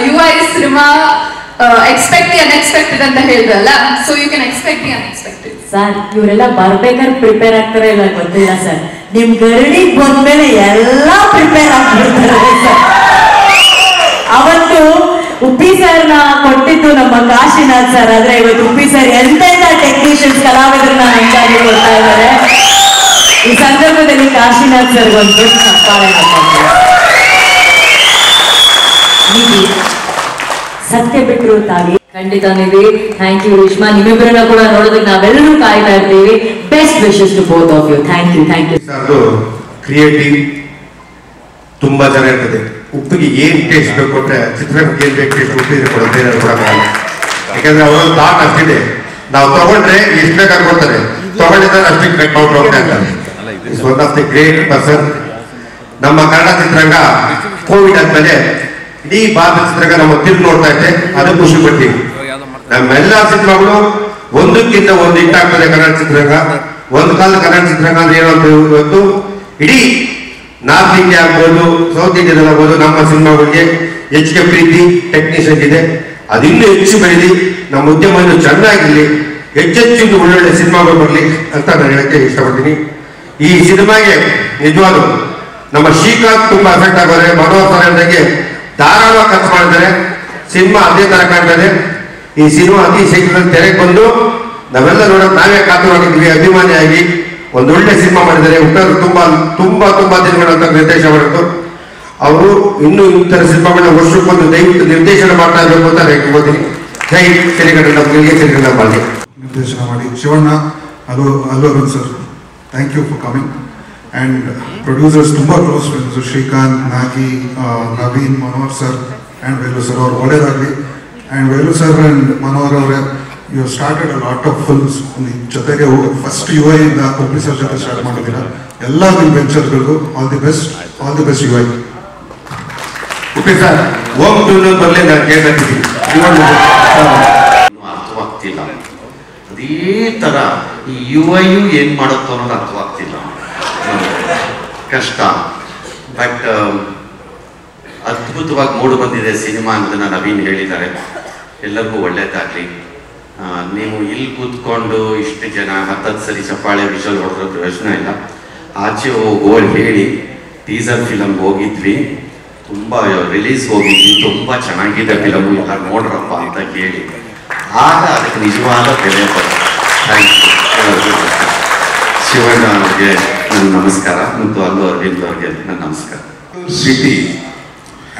G: UI cinema expect the unexpected ಅಂತ ಹೇಳಿದ್ರಲ್ಲ, so you can expect the unexpected.
C: Sir ಇವರೆಲ್ಲ ಬರ್ಬೇಕಾದ್ರೆ ಪ್ರಿಪೇರ್ ಆಗ್ತಾರೆ ಇಲ್ಲ ಗೊತ್ತಿಲ್ಲ ಸರ್. ನಿಮ್ ಗರಡಿಗೆ ಬಂದ್ಮೇಲೆ ಎಲ್ಲ ಪ್ರಿಪೇರ್ ಆಗ್ಬಿಡ್ತಾರೆ ಸರ್. ಅವತ್ತು ಉಪ್ಪಿ ಸರ್ನ ಕೊಟ್ಟಿದ್ದು ನಮ್ಮ ಕಾಶಿನಾಥ್ ಸರ್, ಆದ್ರೆ ಇವತ್ತು ಉಪ್ಪಿ ಸರ್ ಎಂತೆಂತ ಟೆಕ್ನಿಷಿಯನ್ಸ್ ಕಲಾವಿದರನ್ನ ಹಂಚಾಗಿ ಕೊಡ್ತಾ ಇದ್ದಾರೆ. ಈ ಸಂದರ್ಭದಲ್ಲಿ ಕಾಶಿನಾಥ್ ಸರ್ ಒಂದು ದೊಡ್ಡ ಚಪ್ಪಾಳೆ ಹಾಕ್ತಾರೆ. ಸತ್ಯ ಬಿಟ್ಟರು ತಾವಿ ಖಂಡಿತ ನೀವಿ. ಥ್ಯಾಂಕ್ ಯು ರೇಷ್ಮಾ, ನಿಮ್ಮಿಬ್ಬರನ್ನ ಕೂಡ ನೋಡೋದಕ್ಕೆ ನಾವೆಲ್ಲರೂ ಕಾಯ್ತಾ ಇರ್ತೀವಿ. Best wishes to both of you. Thank you. Thank you.
H: ಅದು ಕ್ರಿಯೇಟಿವ್ ತುಂಬಾ ಜನ ಇರ್ತದೆ. ಉಪ್ಪಿಗೆ ಏನ್ ಟೇಸ್ಟ್ ಬೇಕು ಕೊಟ್ಟರೆ ಚಿತ್ರಕ್ಕೆ ಏನ್ ಬೇಕು ಟೇಸ್ಟ್ ಉಪ್ಪಿಗೆ ಕೊಡೋದು, ಬೇರೆ ಕೊಡೋಕ್ಕಾಗಲ್ಲ. ಯಾಕಂದ್ರೆ ಅವರೊಂದು ಥಾಟ್ ಅಷ್ಟಿದೆ, ನಾವು ತಗೊಂಡ್ರೆ ಎಷ್ಟು ಬೇಕಾಗಿ ಕೊಡ್ತಾರೆ, ತಗೊಂಡಿದ್ದಾರೆ ಅಷ್ಟಕ್ಕೆ ಕಟ್ ಔಟ್ ಹೋಗ್ತಾ ಇರ್ತಾರೆ. It's one of the great person. ನಮ್ಮ ಕನ್ನಡ ಚಿತ್ರರಂಗ ಕೋವಿಡ್ ಆದ್ಮೇಲೆ ಇಡೀ ಭಾರತ ಚಿತ್ರರಂಗ ನಾವು ತಿರುಗಿ ನೋಡ್ತಾ ಇದ್ದೆ, ಅದು ಖುಷಿ ಪಡ್ತೀವಿ. ನಮ್ಮೆಲ್ಲ ಸಿನಿಮಾಗಳು ಒಂದಕ್ಕಿಂತ ಒಂದು ಹಿಟ್ಟಾಗ್ತದೆ. ಕನ್ನಡ ಚಿತ್ರರಂಗ ಒಂದು ಕಾಲದ ಕನ್ನಡ ಚಿತ್ರರಂಗ ಅಂದ್ರೆ ಏನು ಅಂತ ಇವತ್ತು ಇಡೀ ನಾರ್ತ್ ಇಂಡಿಯಾ ಆಗ್ಬೋದು, ಸೌತ್ ಇಂಡಿಯಾದಲ್ಲಿ ಆಗ್ಬೋದು, ನಮ್ಮ ಸಿನಿಮಾಗಳಿಗೆ ಹೆಚ್ಚಿಗೆ ಪ್ರೀತಿ ಟೆಕ್ನಿಷಿಯನ್ ಇದೆ. ಅದಿನ್ನೂ ಹೆಚ್ಚು ಬೆಳೆದಿ, ನಮ್ಮ ಉದ್ಯಮ ಇನ್ನೂ ಚೆನ್ನಾಗಿರ್ಲಿ, ಹೆಚ್ಚೆಚ್ಚು ಒಳ್ಳೊಳ್ಳೆ ಸಿನಿಮಾಗಳು ಬರಲಿ ಅಂತ ನಾನು ಹೇಳಕ್ಕೆ ಇಷ್ಟಪಡ್ತೀನಿ. ಈ ಸಿನಿಮಾಗೆ ನಿಜವಾಗ್ಲೂ ನಮ್ಮ ಶ್ರೀಕಾಂತ್ ತುಂಬಾ ಎಫೆಕ್ಟ್ ಆಗೋದ್ರೆ, ಮನೋಹರ್ ಸರ್ ಹೇಳಿದಂಗೆ ಧಾರಾಳವಾಗಿ ಖರ್ಚು ಮಾಡಿದ್ದಾರೆ. ಸಿನಿಮಾ ಅದೇ ತರ ಕಾಣ್ತದೆ. ಈ ಸಿನಿಮಾ ಅತಿ ಶೀಘ್ರದಲ್ಲಿ ತೆರೆಗೆ ಬಂದು ನಾವೆಲ್ಲ ನೋಡೋಕೆ ನಾವೇ ಕಾತುರಾಗಿದ್ವಿ, ಅಭಿಮಾನಿಯಾಗಿ ಒಂದೊಳ್ಳೆ ಸಿನಿಮಾ ಮಾಡಿದ್ದಾರೆ. ಹುಟ್ಟರು ತುಂಬಾ ತುಂಬಾ ತುಂಬಾ ದಿನಗಳಂತ ನಿರ್ದೇಶ ಮಾಡಿದ್ರು. ಅವರು ಇನ್ನೂ ಇಂಥರ ಸಿನಿಮಾಗಳನ್ನ ವರ್ಷಕ್ಕೊಂದು ದಯವಿಟ್ಟು ನಿರ್ದೇಶನ ಮಾಡ್ತಾ ಇರಬೇಕು ಅಂತ ಹೇಳ್ಕೊಳ್ತೀನಿ. ಜೈ ಸಿರಿಗಂಡ ಗೆಲ್ಗೆ ಸಿರಿಗಂಡ ಬಾಳ್ಗೆ.
I: ನಿರ್ದೇಶನ ಮಾಡಿ Shivanna, Allu Arjun sir, thank you for coming. And producers ತುಂಬ close friends, Srikanth, Nagi, Naveen, Manohar sir and Velu sir, ಅವ್ರು ಒಳ್ಳೇದಾಗಲಿ. And Velu sir and Manohar ಅವರೇ, you started a lot of films. ಜೊತೆಗೆ ಫಸ್ಟ್ UI ಇಂದ ಒಬ್ಬಿ ಸರ್ ಜೊತೆ ಸ್ಟಾರ್ಟ್ ಮಾಡಿದ್ದೀರಾ. ಎಲ್ಲ ನಿಮ್ಮ ವೆಂಚರ್ಗಳಿಗೂ all the best UI.
H: Okay sir, home tour ಬರಲಿ ನಾನು ಕೇಳ್ತಿದ್ದೀನಿ.
J: ಅರ್ಥವಾಗ್ತಿಲ್ಲ. ಅದೇ ಥರ ಈ UI ಏನು ಮಾಡುತ್ತೋ ಅನ್ನೋದು ಅರ್ಥವಾಗ್ತಿಲ್ಲ, ಕಷ್ಟ. ಬಟ್ ಅದ್ಭುತವಾಗಿ ಮೂಡು ಬಂದಿದೆ ಸಿನಿಮಾ ಅನ್ನೋದನ್ನ ನವೀನ್ ಹೇಳಿದ್ದಾರೆ. ಎಲ್ಲರಿಗೂ ಒಳ್ಳೇದಾಗಲಿ. ನೀವು ಇಲ್ಲಿ ಕೂತ್ಕೊಂಡು ಇಷ್ಟು ಜನ 10 ಸರಿ ಚಪ್ಪಾಳೆ ವಿಷಲ್ ಹೊಡೆದ್ರೆ ಪ್ರಯೋಜನ ಇಲ್ಲ. ಆಚೆ ಹೋಗೋಳು ಹೇಳಿ ಟೀಸರ್ ಫಿಲಮ್ ಹೋಗಿದ್ವಿ, ತುಂಬ ರಿಲೀಸ್ ಹೋಗಿದ್ವಿ, ತುಂಬ ಚೆನ್ನಾಗಿದೆ ಫಿಲಮು, ಎಲ್ಲ ನೋಡ್ರಪ್ಪ ಅಂತ ಹೇಳಿ ಆಗ ಅದಕ್ಕೆ ನಿಜವಾದ ಬೆಲೆ ಬರುತ್ತೆ. Thank you. ಶಿವಣ್ಣ ಅವ್ರಿಗೆ ನನ್ನ ನಮಸ್ಕಾರ ಮತ್ತು ಅಲ್ಲು ಅರವಿಂದ್ ಅವ್ರಿಗೆ ನನ್ನ ನಮಸ್ಕಾರ.
K: City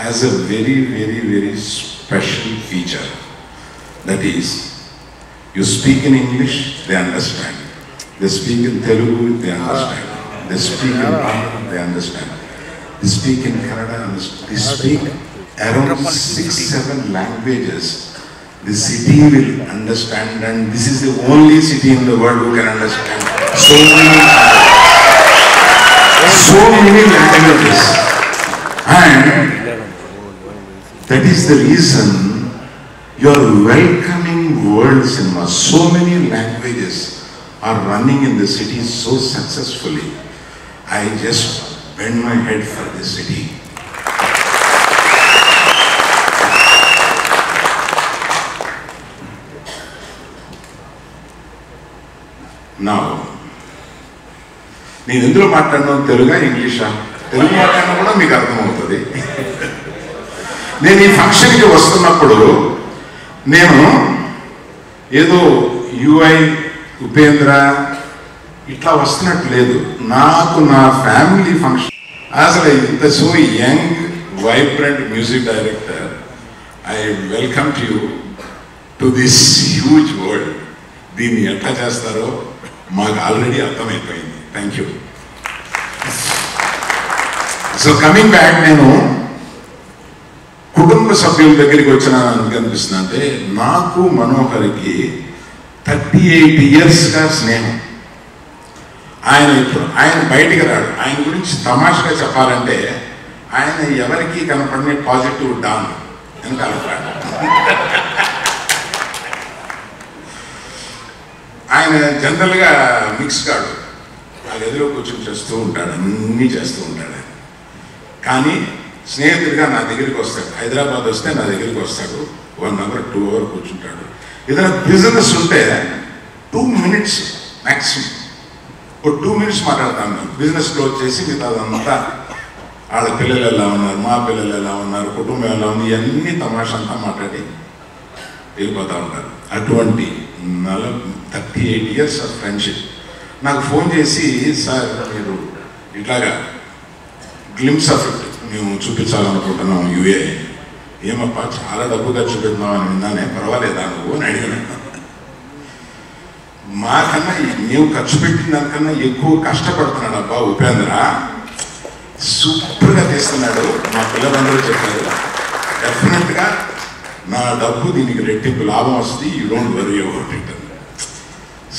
K: has a very, very, very special feature. That is, you speak in English, they understand. They speak in Telugu, they understand. They speak in Tamil, they understand. They speak in Kannada, they speak around 6-7 languages. The city will understand, and this is the only city in the world who can understand so many languages. And that is the reason you are welcoming world cinema. So many languages are running in the city so successfully. I just bend my head for this city. Now, నేను ఎందులో మాట్లాడను, తెలుగా ఇంగ్లీషా? తెలుగు మాట్లాడినా కూడా మీకు అర్థమవుతుంది. నేను ఈ ఫంక్షన్కి వస్తున్నప్పుడు నేను ఏదో UI ఉపేంద్ర ఇట్లా వస్తున్నట్టు లేదు. నాకు నా ఫ్యామిలీ ఫంక్షన్, అసలు ఇంత so young vibrant music director, I welcome to you to this huge world. దీన్ని ఎట్లా చేస్తారో మాకు ఆల్రెడీ అర్థమైపోయింది. Thank you. So coming back, నేను కుటుంబ సభ్యుల దగ్గరికి వచ్చిన అనిపిస్తుంది. అంటే నాకు మనోహర్కి 38 yearsగా స్నేహం. ఆయన బయటికి రాడు. ఆయన గురించి తమాషగా చెప్పాలంటే ఆయన ఎవరికి కనపడిన పాజిటివ్ డాన్ వెనకాల రాడు. ఆయన జనరల్గా మిక్స్ కాడు. అది ఎదురు కూర్చొని చేస్తూ ఉంటాడు, అన్నీ చేస్తూ ఉంటాడు. కానీ స్నేహితుడిగా నా దగ్గరికి వస్తాడు. హైదరాబాద్ వస్తే నా దగ్గరికి వస్తాడు. 1 hour 2 hours కూర్చుంటాడు. ఏదైనా బిజినెస్ ఉంటే 2 minutes మ్యాక్సిమం, ఒక 2 minutes మాట్లాడతాను. బిజినెస్ క్లోజ్ చేసి మిగతాదంతా వాళ్ళ పిల్లలు ఎలా ఉన్నారు, మా పిల్లలు ఎలా ఉన్నారు, కుటుంబం ఎలా ఉంది, ఇవన్నీ తమాషా అంతా మాట్లాడి వెళ్ళిపోతూ ఉంటారు. అటువంటి 38 years ఆఫ్ ఫ్రెండ్షిప్. నాకు ఫోన్ చేసి, సార్ మీరు ఇట్లాగా గ్లిమ్స్ ఆఫ్ ఇట్ మేము చూపించాలనుకుంటున్నాం UA. ఏమప్పా చాలా డబ్బు ఖర్చు పెడుతున్నావు అని విన్నానే, పర్వాలేదా నువ్వు అని అడిగినాను. మాకన్నా నీవు ఖర్చు పెట్టిన దానికన్నా ఎక్కువ కష్టపడుతున్నాడు అబ్బా ఉపేంద్ర, సూపర్గా తీస్తున్నాడు. మా పిల్లలందరూ చెప్పారు, డెఫినెట్గా నా డబ్బు దీనికి రెట్టింపు లాభం వస్తుంది, you don't worry about it.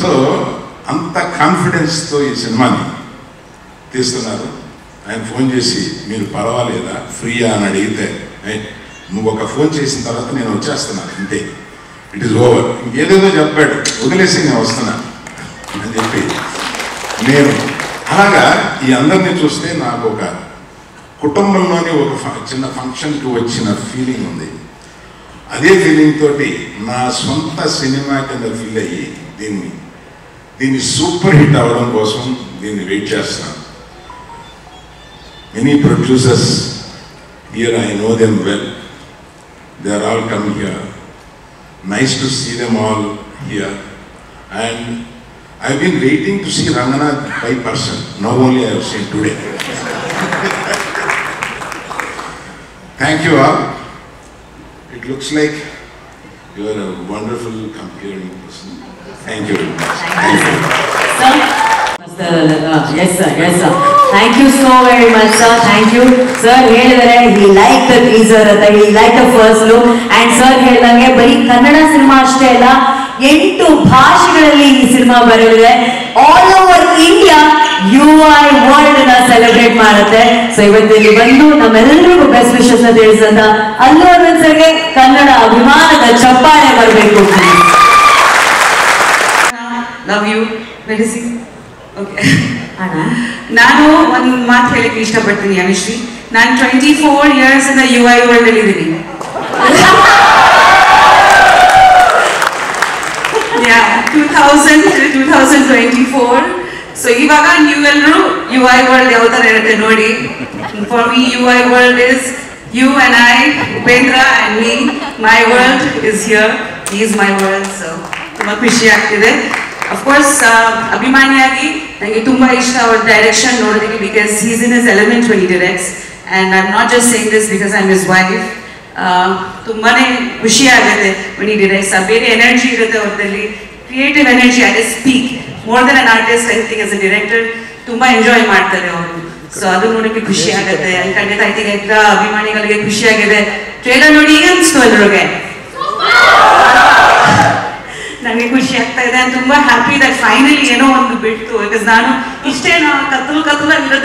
K: So అంత కాన్ఫిడెన్స్తో ఈ సినిమాని తీస్తున్నారు. ఆయన ఫోన్ చేసి మీరు పర్వాలేదా ఫ్రీయా అని అడిగితే, నువ్వు ఒక ఫోన్ చేసిన తర్వాత నేను వచ్చేస్తున్నాను అంతే, ఇట్ ఈస్ ఓవర్. ఇంకేదేదో చెప్పాడు, వదిలేసి నేను వస్తున్నాను అని చెప్పి నేను అలాగా ఈ అందరినీ చూస్తే నాకు ఒక కుటుంబంలోని ఒక చిన్న ఫంక్షన్కి వచ్చిన ఫీలింగ్ ఉంది. అదే ఫీలింగ్ తోటి నా సొంత సినిమా కింద ఫీల్ అయ్యి దీన్ని సూపర్ హిట్ అవ్వడం కోసం దీన్ని వెయిట్ చేస్తున్నాను. Many producers here, I know them well. They are all coming here. Nice to see them all here. And I've been waiting to see Ranganath by person. Now only I have seen today. Thank you all. It looks like you are a wonderful caring person. Thank you very much. Thank you.
C: Yes sir, yes sir. Thank you so very much sir. Thank you. Sir ಹೇಳಿದರೆ he liked the teaser ಅಂತ, he liked the first look, and sir ಹೇಳಿದಂಗೆ ಬರೀ Kannada cinema ಅಷ್ಟೇ ಅಲ್ಲ 8 ಭಾಷೆಗಳಲ್ಲಿ ಈ cinema ಬರಲಿದೆ. All over India UI world ನ ಸೆಲೆಬ್ರೇಟ್ ಮಾಡುತ್ತೆ. ಸೊ ಇವತ್ತಿಲ್ಲಿ ಬಂದು ನಮ್ಮೆಲ್ಲರಿಗೂ ಬೆಸ್ಟ್ ವಿಶಸ್ ಅಂತ ತಿಳಿಸಂತ ಅಲ್ಲು ಅರವಿಂದ್ ಸರ್ಗೆ ಕನ್ನಡ ಅಭಿಮಾನದ ಚಪ್ಪಾಳೆ ಬರಬೇಕು.
L: ಲವ್ ಯು ನಡೆಸಿ. ಓಕೆ, ನಾನು ಒಂದು ಮಾತು ಹೇಳಕ್ಕೆ ಇಷ್ಟಪಡ್ತೀನಿ ಅನುಶ್ರೀ. ನಾನು 24 years ಇಂದ UI ವರ್ಲ್ಡ್ ಅಲ್ಲಿ ಇದ್ದೀನಿ. 2000 to 2024. ಸೊ ಇವಾಗ ನೀವೆಲ್ಲರೂ UI ವರ್ಲ್ಡ್ ಯಾವ ಥರ ಇರುತ್ತೆ ನೋಡಿ. For me UI world is you and I, Upendra and me. My world is here. He is my world. So ತುಂಬಾ ಖುಷಿ ಆಗ್ತಿದೆ. Of course, ಅಭಿಮಾನಿಯಾಗಿ ನನಗೆ ತುಂಬಾ ಇಷ್ಟ ಅವ್ರ ಡೈರೆಕ್ಷನ್ ನೋಡೋದಕ್ಕೆ, because he's in his element when he directs, and I'm not just saying this because I'm his wife. ತುಂಬಾನೇ ಖುಷಿ ಆಗುತ್ತೆ when he directs. ಬೇರೆ ಎನರ್ಜಿ ಇರುತ್ತೆ ಅವ್ರದಲ್ಲಿ, creative energy. I just speak more than an artist. I think as a director ತುಂಬಾ enjoy ಮಾಡ್ತಾರೆ ಅವರು. So ಅದು ನೋಡೋಕೆ ಖುಷಿ ಆಗುತ್ತೆ. ಖಂಡಿತ ಐ ಥಿಂಕ್ ಎಲ್ಲ ಅಭಿಮಾನಿಗಳಿಗೆ ಖುಷಿ ಆಗಿದೆ. ಟ್ರೇಲರ್ ನೋಡಿ ಹೇಗೆ ಅನಿಸ್ತು ಎಲ್ರಿಗೆ? ನನಗೆ ಖುಷಿ ಆಗ್ತಾ ಇದೆ. ತುಂಬಾ ಹ್ಯಾಪಿ ದಟ್ ಫೈನಲಿ ಏನೋ ಒಂದು ಬಿಡ್ತು. ಬಿಕಾಸ್ ನಾನು ಇಷ್ಟೇ ಕತ್ತಲಾಗಿರೋದು,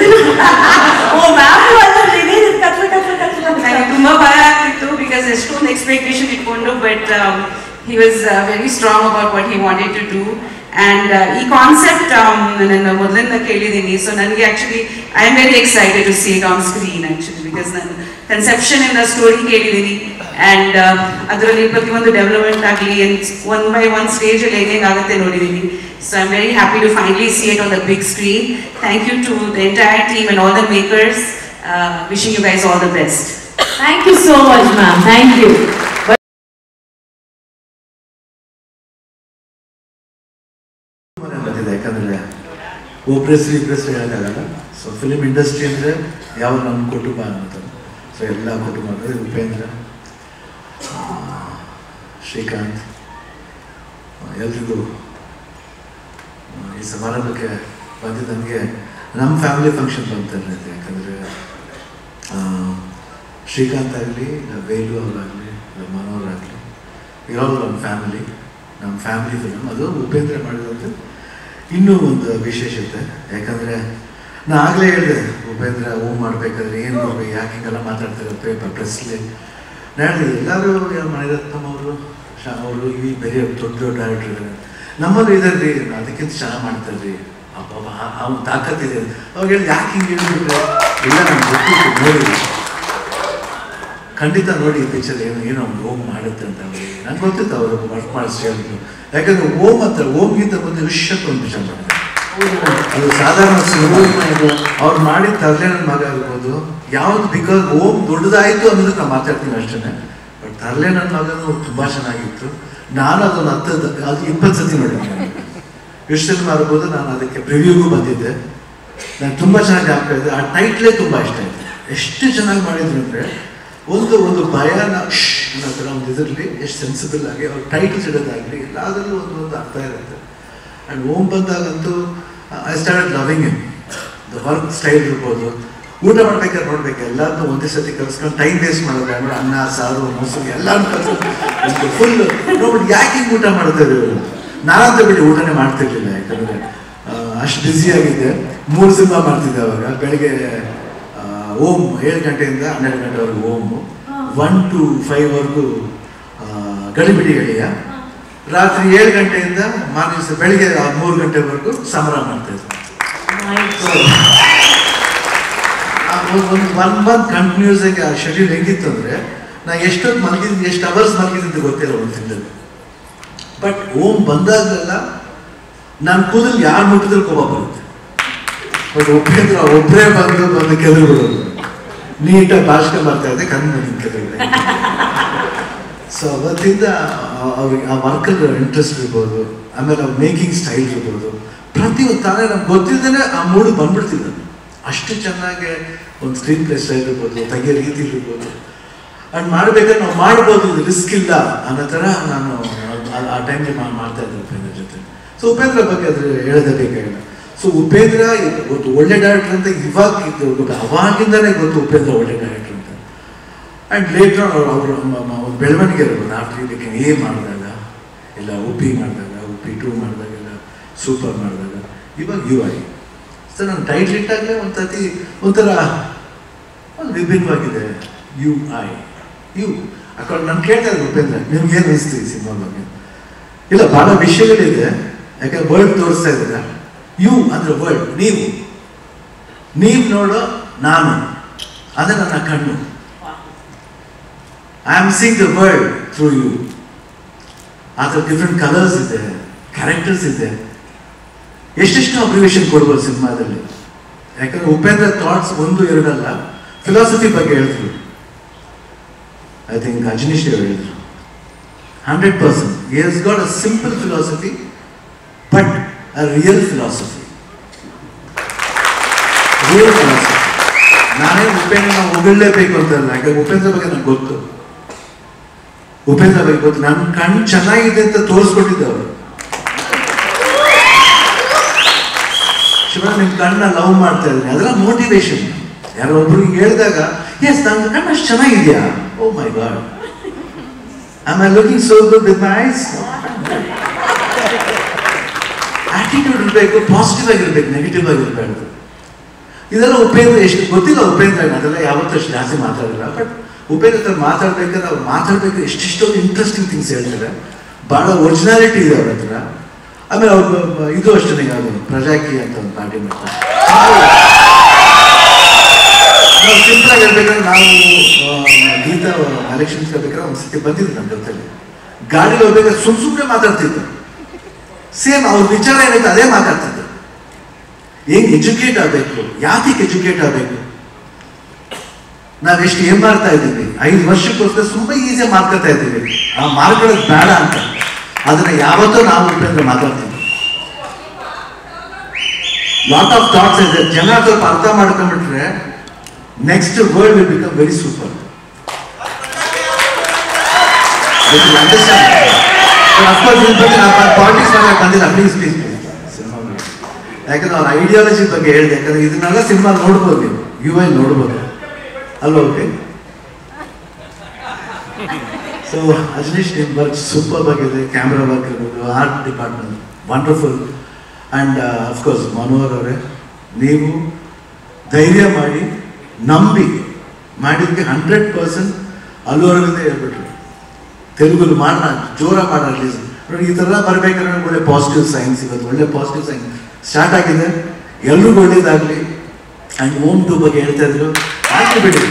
L: ನನಗೆ ತುಂಬಾ ಭಯ ಆಗ್ತಿತ್ತು. ಬಿಕಾಸ್ ಎಷ್ಟೊಂದು ಎಕ್ಸ್ಪೆಕ್ಟೇಷನ್ ಇಟ್ಕೊಂಡು, but he was very strong about what he wanted to do. And ಈ ಕಾನ್ಸೆಪ್ಟ್ ನಾನು ಮೊದಲಿಂದ ಕೇಳಿದ್ದೀನಿ. ಸೊ ನನಗೆ actually I am very excited to see it on screen actually, because ನಾನು ಕನ್ಸೆಪ್ಷನ್ ಇಂದ ಸ್ಟೋರಿ ಕೇಳಿದ್ದೀನಿ. ಆ್ಯಂಡ್ ಅದರಲ್ಲಿ ಪ್ರತಿಯೊಂದು ಡೆವಲಪ್ಮೆಂಟ್ ಆಗಲಿ ಒನ್ ಬೈ ಒನ್ ಸ್ಟೇಜಲ್ಲಿ ಹೇಗೆ ಆಗುತ್ತೆ ನೋಡಿದ್ದೀನಿ. So I am very happy to finally see it on the big screen. Thank you to the entire team and all the makers. Wishing you guys all the best.
C: Thank you so much ma'am. Thank you.
M: ಯಾಕಂದರೆ ಒಬ್ರೆಸ್ರು ಇಬ್ಬರೆಸ್ರು ಹೇಳೋಕ್ಕಾಗಲ್ಲ. So film industry ಅಂದರೆ ಯಾವ ನಮ್ಮ ಕುಟುಂಬ ಅನ್ನೋದು. So ಎಲ್ಲ ಕುಟುಂಬ ಅಂದರೆ ಉಪೇಂದ್ರ, ಶ್ರೀಕಾಂತ್, ಎಲ್ರಿಗೂ ಈ ಸಮಾರಂಭಕ್ಕೆ ಬಂದಿದ್ದು ನನಗೆ ನಮ್ಮ ಫ್ಯಾಮಿಲಿ ಫಂಕ್ಷನ್ ಬಂತಾರೆ. ಯಾಕಂದರೆ ಶ್ರೀಕಾಂತ್ ಆಗಲಿ, ವೇಲು ಅವರಾಗಲಿ, ಮನೋಹರಾಗಲಿ, ಇರೋದು ನಮ್ಮ ಫ್ಯಾಮಿಲಿ ಫಿಲಮ್. ಅದು ಉಪೇಂದ್ರ ಮಾಡಿದಂತೆ ಇನ್ನೂ ಒಂದು ವಿಶೇಷತೆ. ಯಾಕಂದರೆ ನಾನು ಆಗಲೇ ಹೇಳಿದೆ, ಉಪೇಂದ್ರ ಓಮ್ ಮಾಡಬೇಕಾದ್ರೆ ಏನು ಮಾಡಬೇಕು, ಯಾಕೆ ಹಿಂಗೆಲ್ಲ ಮಾತಾಡ್ತಾರೆ ಪೇಪರ್ ಪ್ರೆಸ್ಲಿ. ನಾನು ಎಲ್ಲರೂ ಮಣಿರತ್ನಂ ಅವರು ಈ ಬೇರೆ ದೊಡ್ಡ ಡೈರೆಕ್ಟರ್ ಇದ್ದಾರೆ, ನಮ್ಮಲ್ಲೂ ಇದರಲ್ಲಿ ಅದಕ್ಕಿಂತ ಚೆನ್ನಾಗಿ ಮಾಡ್ತಾರೆ ರೀ, ಅಬ್ಬ ಅವ್ನು ತಾಕತ್ತಿದೆ. ಅವಾಗ ಹೇಳಿ ಯಾಕೆ ಹಿಂಗೆ ಹೇಳಿಬಿಟ್ರೆ, ಇಲ್ಲ ನಾನು ಗೊತ್ತಿತ್ತು ನೋಡಿ, ಖಂಡಿತ ನೋಡಿ ಈ ಪಿಕ್ಚರ್ ಏನೋ ಅವ್ನು ಓಮ್ ಮಾಡುತ್ತೆ ಅಂತ ಅವ್ರಿಗೆ ನಂಗೆ ಗೊತ್ತಿತ್ತು. ಅವರು ವರ್ಕ್ ಮಾಡಿಸಿ ಹೇಳಿದ್ರು. ಯಾಕಂದರೆ ಓಮ್ ಅಂತ ಓಮ್ಗಿಂತ ಮುಂದೆ ವಿಶ್ವಕ್ಕೆ ಒಂದು ಪಿಕ್ಚರ್ ಮಾಡಿದೆ. ಅದು ಸಾಧಾರಣ ಅವ್ರು ಮಾಡಿದ ತರಲೆ ನನ್ನ ಮಗ ಇರ್ಬೋದು ಯಾವುದು, ಬಿಕಾಸ್ ಓಮ್ ದೊಡ್ಡದಾಯಿತು ಅನ್ನೋದಕ್ಕೆ ನಾವು ಮಾತಾಡ್ತೀವಿ ಅಷ್ಟೇ. ಬಟ್ ತರಲೆ ನನ್ನ ಮಗನೂ ತುಂಬ ಚೆನ್ನಾಗಿತ್ತು. ನಾನು ಅದನ್ನು 20 ಸತಿ ನೋಡಿದ್ದೀನಿ. ಎಷ್ಟು ಸಿನಿಮಾ ಇರ್ಬೋದು. ನಾನು ಅದಕ್ಕೆ ಪ್ರಿವ್ಯೂಗೂ ಬಂದಿದ್ದೆ. ನಾನು ತುಂಬ ಚೆನ್ನಾಗಿ ಆಗ್ತಾ ಇದೆ. ಆ ಟೈಟ್ಲೇ ತುಂಬ ಇಷ್ಟ ಆಯಿತು. ಎಷ್ಟು ಚೆನ್ನಾಗಿ ಮಾಡಿದ್ರು ಅಂದರೆ ಒಂದು ಭಯನ ಅನ್ನೋ ಥರ ಒಂದು ಇದರಲ್ಲಿ ಎಷ್ಟು ಸೆನ್ಸಿಬಲ್ ಆಗಿ ಅವ್ರ ಟೈಟಲ್ಸ್ ಇಡೋದಾಗಲಿ ಎಲ್ಲದರಲ್ಲೂ ಒಂದು ಅರ್ಥ ಇರುತ್ತೆ. ಆ್ಯಂಡ್ ಓಮ್ ಬಂದಾಗಂತೂ I started loving him. The work style ಇರ್ಬೋದು, ಊಟ ಮಾಡ್ಬೇಕಾದ್ರೆ ನೋಡ್ಬೇಕು, ಎಲ್ಲರನ್ನೂ ಒಂದೇ ಸತಿ ಕಲಿಸ್ಕೊಂಡು ಟೈಮ್ ವೇಸ್ಟ್ ಮಾಡೋದು. ಆಮೇಲೆ ಅನ್ನ ಸಾರು ಮೊಸರು ಎಲ್ಲರೂ ಕಲಿಸ್ಕೊಂಡು ಫುಲ್ ನೋಡ್ಬಿಟ್ಟು ಯಾಕೆ ಹಿಂಗೆ ಊಟ ಮಾಡ್ತಾರೆ ಇವರು. ನಾನಂತ ಬಿಟ್ಟು ಊಟನೇ ಮಾಡ್ತಿರ್ಲಿಲ್ಲ. ಯಾಕಂದರೆ ಅಷ್ಟು ಬ್ಯುಸಿಯಾಗಿದೆ. 3 ಸಿನಿಮಾ ಮಾಡ್ತಿದ್ದೆ ಅವಾಗ. ಬೆಳಗ್ಗೆ ಓಮ್ 7 ಗಂಟೆಯಿಂದ 12 ಗಂಟೆವರೆಗೂ ಓಮು, 1 to 5ವರೆಗೂ ಗಡಿಬಿಡಿ ಗೆಳೆಯ, ರಾತ್ರಿ 7 ಗಂಟೆಯಿಂದ ಮಾರ್ನಿಂಗ್ ಬೆಳಿಗ್ಗೆ 3 ಗಂಟೆವರೆಗೂ ಸಮರ ಮಾಡ್ತಾಯಿದ್ದೆ. ಒಂದು 1 month ಕಂಟಿನ್ಯೂಸ್ ಆಗಿ ಆ ಶೆಡ್ಯೂಲ್ ಹೆಂಗಿತ್ತು ಅಂದರೆ, ನಾನು ಎಷ್ಟೊತ್ತು ಮಲಗಿದ್ದು, ಎಷ್ಟು ಅವರ್ಸ್ ಮಲಗಿದ್ದು ಗೊತ್ತಿಲ್ಲ ಒಂದು ತಿಂಗಳಲ್ಲಿ. ಬಟ್ ಓಮ್ ಬಂದಾಗಲೆಲ್ಲ ನನ್ನ ಕೂದಲು ಯಾರು ಮುಟ್ಟಿದ್ರೆ ಕೋಪ ಬರುತ್ತೆ. ಬಟ್ ಉಪೇಂದ್ರ ಒಬ್ಬರೇ ಬಂದು ಕೆದರು ಬಿಡೋದು. ನೀಟಾಗಿ ಭಾಷಣ ಮಾಡ್ತಾ ಇದ್ದೆ, ಕಣ್ಣು ಕೆದರು. ಸೊ ಅವತ್ತಿಂದ ಅವ್ರಿಗೆ ಆ ವರ್ಕಲ್ಲಿ ಇಂಟ್ರೆಸ್ಟ್ ಇರ್ಬೋದು, ಆಮೇಲೆ ಅವ್ರ ಮೇಕಿಂಗ್ ಸ್ಟೈಲ್ ಇರ್ಬೋದು, ಪ್ರತಿಯೊಂದು ತಾನೇ ನಮ್ಗೆ ಗೊತ್ತಿದ್ದೇನೆ ಆ ಮೂಡಿಗೆ ಬಂದ್ಬಿಡ್ತಿದ್ದ. ಅಷ್ಟು ಚೆನ್ನಾಗಿ ಒಂದು ಸ್ಕ್ರೀನ್ ಪ್ಲೇ ಸ್ಟೈಲ್ ಇರ್ಬೋದು, ತೆಗಿಯೋ ರೀತಿ ಇರ್ಬೋದು, ಅಂಡ್ ಮಾಡ್ಬೇಕಾದ್ರೆ ನಾವು ಮಾಡ್ಬೋದು, ಇದು ರಿಸ್ಕ್ ಇಲ್ಲ ಅನ್ನೋ ಥರ ನಾನು ಆ ಟೈಮ್ಗೆ ಮಾಡ್ತಾ ಇದ್ದೆ ಉಪೇಂದ್ರ ಜೊತೆ. ಸೊ ಉಪೇಂದ್ರ ಬಗ್ಗೆ ಅದ್ರ ಹೇಳೋದೇ ಬೇಕಾಗಿಲ್ಲ. ಸೊ ಉಪೇಂದ್ರ ಗೊತ್ತು ಒಳ್ಳೆ ಡೈರೆಕ್ಟರ್ ಅಂತ ಇವಾಗ ಗೊತ್ತು, ಅವಾಗಿಂದನೇ ಗೊತ್ತು ಉಪೇಂದ್ರ ಒಳ್ಳೆ ಡೈರೆಕ್ಟರ್ ಅಂತ. ಆ್ಯಂಡ್ ಲೇಟರ್ ಅವರು ಬೆಳವಣಿಗೆ ಇರ್ಬೋದು ಆಫ್ಟರ್ ಇದಕ್ಕೆ ಎ ಮಾಡಿದಾಗ, ಇಲ್ಲ ಉಪಿ ಮಾಡಿದಾಗ, ಉಪಿ 2 ಮಾಡಿದಾಗ, ಇಲ್ಲ ಸೂಪರ್ ಮಾಡಿದಾಗ, ಇವಾಗ UI. ಸೊ ನಾನು ಟೈಟ್ಲ್ ಇಟ್ಟಾಗಲೇ ಒಂಥರ ಒಂದು ವಿಭಿನ್ನವಾಗಿದೆ UI. ಅక్కడ ನಾನು ಕೇಳ್ತಾ ಇದ್ದೆ ಉಪೇಂದ್ರ ನಿಮ್ಗೆ ಏನು ಅನಿಸ್ತು ಈ ಸಿನಿಮಾ ಬಗ್ಗೆ? ಇಲ್ಲ ಭಾಳ ವಿಷಯಗಳಿದೆ, ಯಾಕಂದ್ರೆ ವರ್ಲ್ಡ್ ತೋರಿಸ್ತಾ ಇದ್ದೀರಾ. ಯು ಅಂದ್ರೆ ವರ್ಲ್ಡ್, ನೀವು ನೋಡೋ ನಾನು, ಅದೇ ನನ್ನ ಕಣ್ಣು. I am seeing the world through you. ಆ ಥರ ಡಿಫ್ರೆಂಟ್ ಕಲರ್ಸ್ ಇದೆ, ಕ್ಯಾರೆಕ್ಟರ್ಸ್ ಇದೆ. ಎಷ್ಟೆಷ್ಟು ಅಬ್ರಿವೇಷನ್ ಕೊಡ್ಬೋದು ಸಿನಿಮಾದಲ್ಲಿ. ಯಾಕಂದ್ರೆ ಉಪೇಂದ್ರ ಥಾಟ್ಸ್ 1-2 ಅಲ್ಲ, ಫಿಲಾಸಫಿ ಬಗ್ಗೆ ಹೇಳಿದ್ರು. ಐ ಥಿಂಕ್ ಅಜನೀಶ್ ಹೇಳಿದ್ರು 100%. He has got a simple philosophy, but a real philosophy. Real philosophy. ನಾನೇ ಉಪೇಂದ್ರ ಹೊಗಳಲೇಬೇಕು ಅಂತಲ್ಲ, ಯಾಕಂದ್ರೆ ಉಪೇಂದ್ರ ಬಗ್ಗೆ ನನಗೆ ಗೊತ್ತು. ಉಪೇಂದ್ರ ಬಗ್ಗೆ ಗೊತ್ತು, ನನ್ನ ಕಣ್ಣು ಚೆನ್ನಾಗಿದೆ ಅಂತ ತೋರಿಸ್ಕೊಟ್ಟಿದ್ದೆ ಅವರು. ಶಿವ ನಿಮ್ಮ ಕಣ್ಣ ಲವ್ ಮಾಡ್ತಾ ಇದ್ದೀನಿ, ಅದರ ಮೋಟಿವೇಶನ್. ಯಾರೋ ಒಬ್ರಿಗೆ ಹೇಳಿದಾಗ ಎಸ್ ನನ್ನ ಕಣ್ಣು ಅಷ್ಟು ಚೆನ್ನಾಗಿದೆಯಾ, oh my god, am I looking so good with my eyes? Attitude ಇರಬೇಕು, ಪಾಸಿಟಿವ್ ಆಗಿರ್ಬೇಕು, ನೆಗೆಟಿವ್ ಆಗಿರ್ಬಾರ್ದು. ಇದೆಲ್ಲ ಉಪೇಂದ್ರ ಎಷ್ಟು ಗೊತ್ತಿಲ್ಲ. ಉಪೇಂದ್ರ ಅದೆಲ್ಲ ಯಾವತ್ತೂ ಅಷ್ಟು ಜಾಸ್ತಿ ಮಾತಾಡಿಲ್ಲ. ಬಟ್ ಉಪೇಂದ್ರ ಹತ್ರ ಮಾತಾಡ್ಬೇಕಾದ್ರೆ ಅವ್ರು ಮಾತಾಡ್ಬೇಕಾದ್ರೆ ಎಷ್ಟೆಷ್ಟೊಂದು ಇಂಟ್ರೆಸ್ಟಿಂಗ್ ಥಿಂಗ್ಸ್ ಹೇಳ್ತಾರೆ, ಭಾಳ ಒರಿಜಿನಾಲಿಟಿ ಇದೆ ಅವ್ರ ಹತ್ರ. ಆಮೇಲೆ ಅವ್ರು ಇದು ಅಷ್ಟೇ, ಯಾವುದು ಪ್ರಜಾಕಿ ಅಂತ ಒಂದು ಪಾರ್ಟಿ ಮಾಡ್ತಾರೆ. ನಾವು ಸಿಂಪಲ್ ಆಗಿ ಹೇಳ್ಬೇಕಾದ್ರೆ ನಾವು ಗೀತಾ ಎಲೆಕ್ಷನ್ಸ್ ಹೇಳ್ಬೇಕಾದ್ರೆ ಒಂದು ಸತಿ ಬಂದಿದ್ರು ನಮ್ಮ ಜೊತೆಲಿ. ಗಾಡಿಗೆ ಹೋಗ್ಬೇಕಾದ್ರೆ ಸುಮ್ಮನೆ ಮಾತಾಡ್ತಿದ್ರು. ಸೇಮ್ ಅವ್ರ ವಿಚಾರ ಏನೈತೆ ಅದೇ ಮಾತಾಡ್ತಿದ್ರು. ಹೆಂಗ್ ಎಜುಕೇಟ್ ಆಗಬೇಕು, ಯಾತಿಗೆ ಎಜುಕೇಟ್ ಆಗಬೇಕು, ನಾವೆಷ್ಟು ಏನ್ ಮಾಡ್ತಾ ಇದ್ದೀವಿ, 5 ವರ್ಷಕ್ಕೋಸ್ಕರ ತುಂಬಾ ಈಸಿಯಾಗಿ ಮಾರ್ಕೊತಾ ಇದ್ದೀವಿ. ಆ ಮಾರ್ಕೊಳ್ಳೋದು ಬೇಡ ಅಂತ, ಅದನ್ನ ಯಾವತ್ತೂ ನಾವು ಉಪೇಂದ್ರ ಮಾತಾಡ್ತೀವಿ. ಲಾಟ್ ಆಫ್ ಥಾಟ್ಸ್ ಇದೆ. ಜನ ಸ್ವಲ್ಪ ಅರ್ಥ ಮಾಡ್ಕೊಂಡ್ಬಿಟ್ರೆ next world will become very super. Politics ಮಾಡಕ್ಕೆ ಬಂದಿಲ್ಲ, ಪ್ಲೀಸ್ ಪ್ಲೀಸ್ ಪ್ಲೀಸ್. ಯಾಕಂದ್ರೆ ಅವ್ರ ಐಡಿಯಾಲಜಿ ಬಗ್ಗೆ ಹೇಳಿದೆ. ಯಾಕಂದ್ರೆ ಇದನ್ನೆಲ್ಲ ಸಿನಿಮಾ ನೋಡ್ಬೋದು, ನೀವು UI ನೋಡ್ಬೋದು ಅಲ್ವಾ? ಓಕೆ. ಸೊ ಅಜನೀಶ್ ನಿಮ್ಮ ವರ್ಕ್ ಸೂಪರ್ ಆಗಿದೆ. ಕ್ಯಾಮ್ರಾ ವರ್ಕ್ ಇರ್ಬೋದು, art department wonderful. And of course Manohar ಅವರೇ, ನೀವು ಧೈರ್ಯ ಮಾಡಿ ನಂಬಿ ಮಾಡಿದ್ದಕ್ಕೆ 100% ಅಲ್ಲು ಅರವಿಂದೇ ಹೇಳ್ಬಿಟ್ರು ತೆಲುಗುಲು ಮಾಡೋಣ, ಜೋರ ಮಾಡೋಣ ರಿಲೀಸ್ ನೋಡಿ. ಈ ಥರ ಬರಬೇಕಾದ್ರೆ ಒಳ್ಳೆ ಪಾಸಿಟಿವ್ ಸೈನ್ಸ್, ಇವತ್ತು ಒಳ್ಳೆ ಪಾಸಿಟಿವ್ ಸೈನ್ಸ್ ಸ್ಟಾರ್ಟ್ ಆಗಿದೆ. ಎಲ್ರಿಗೂ ಒಳ್ಳೇದಾಗಲಿ. ಆ್ಯಂಡ್ ಹೋಮ್ 2 ಬಗ್ಗೆ ಹೇಳ್ತಾ ಇದ್ರು, ಆಗ್ಬಿಡಿ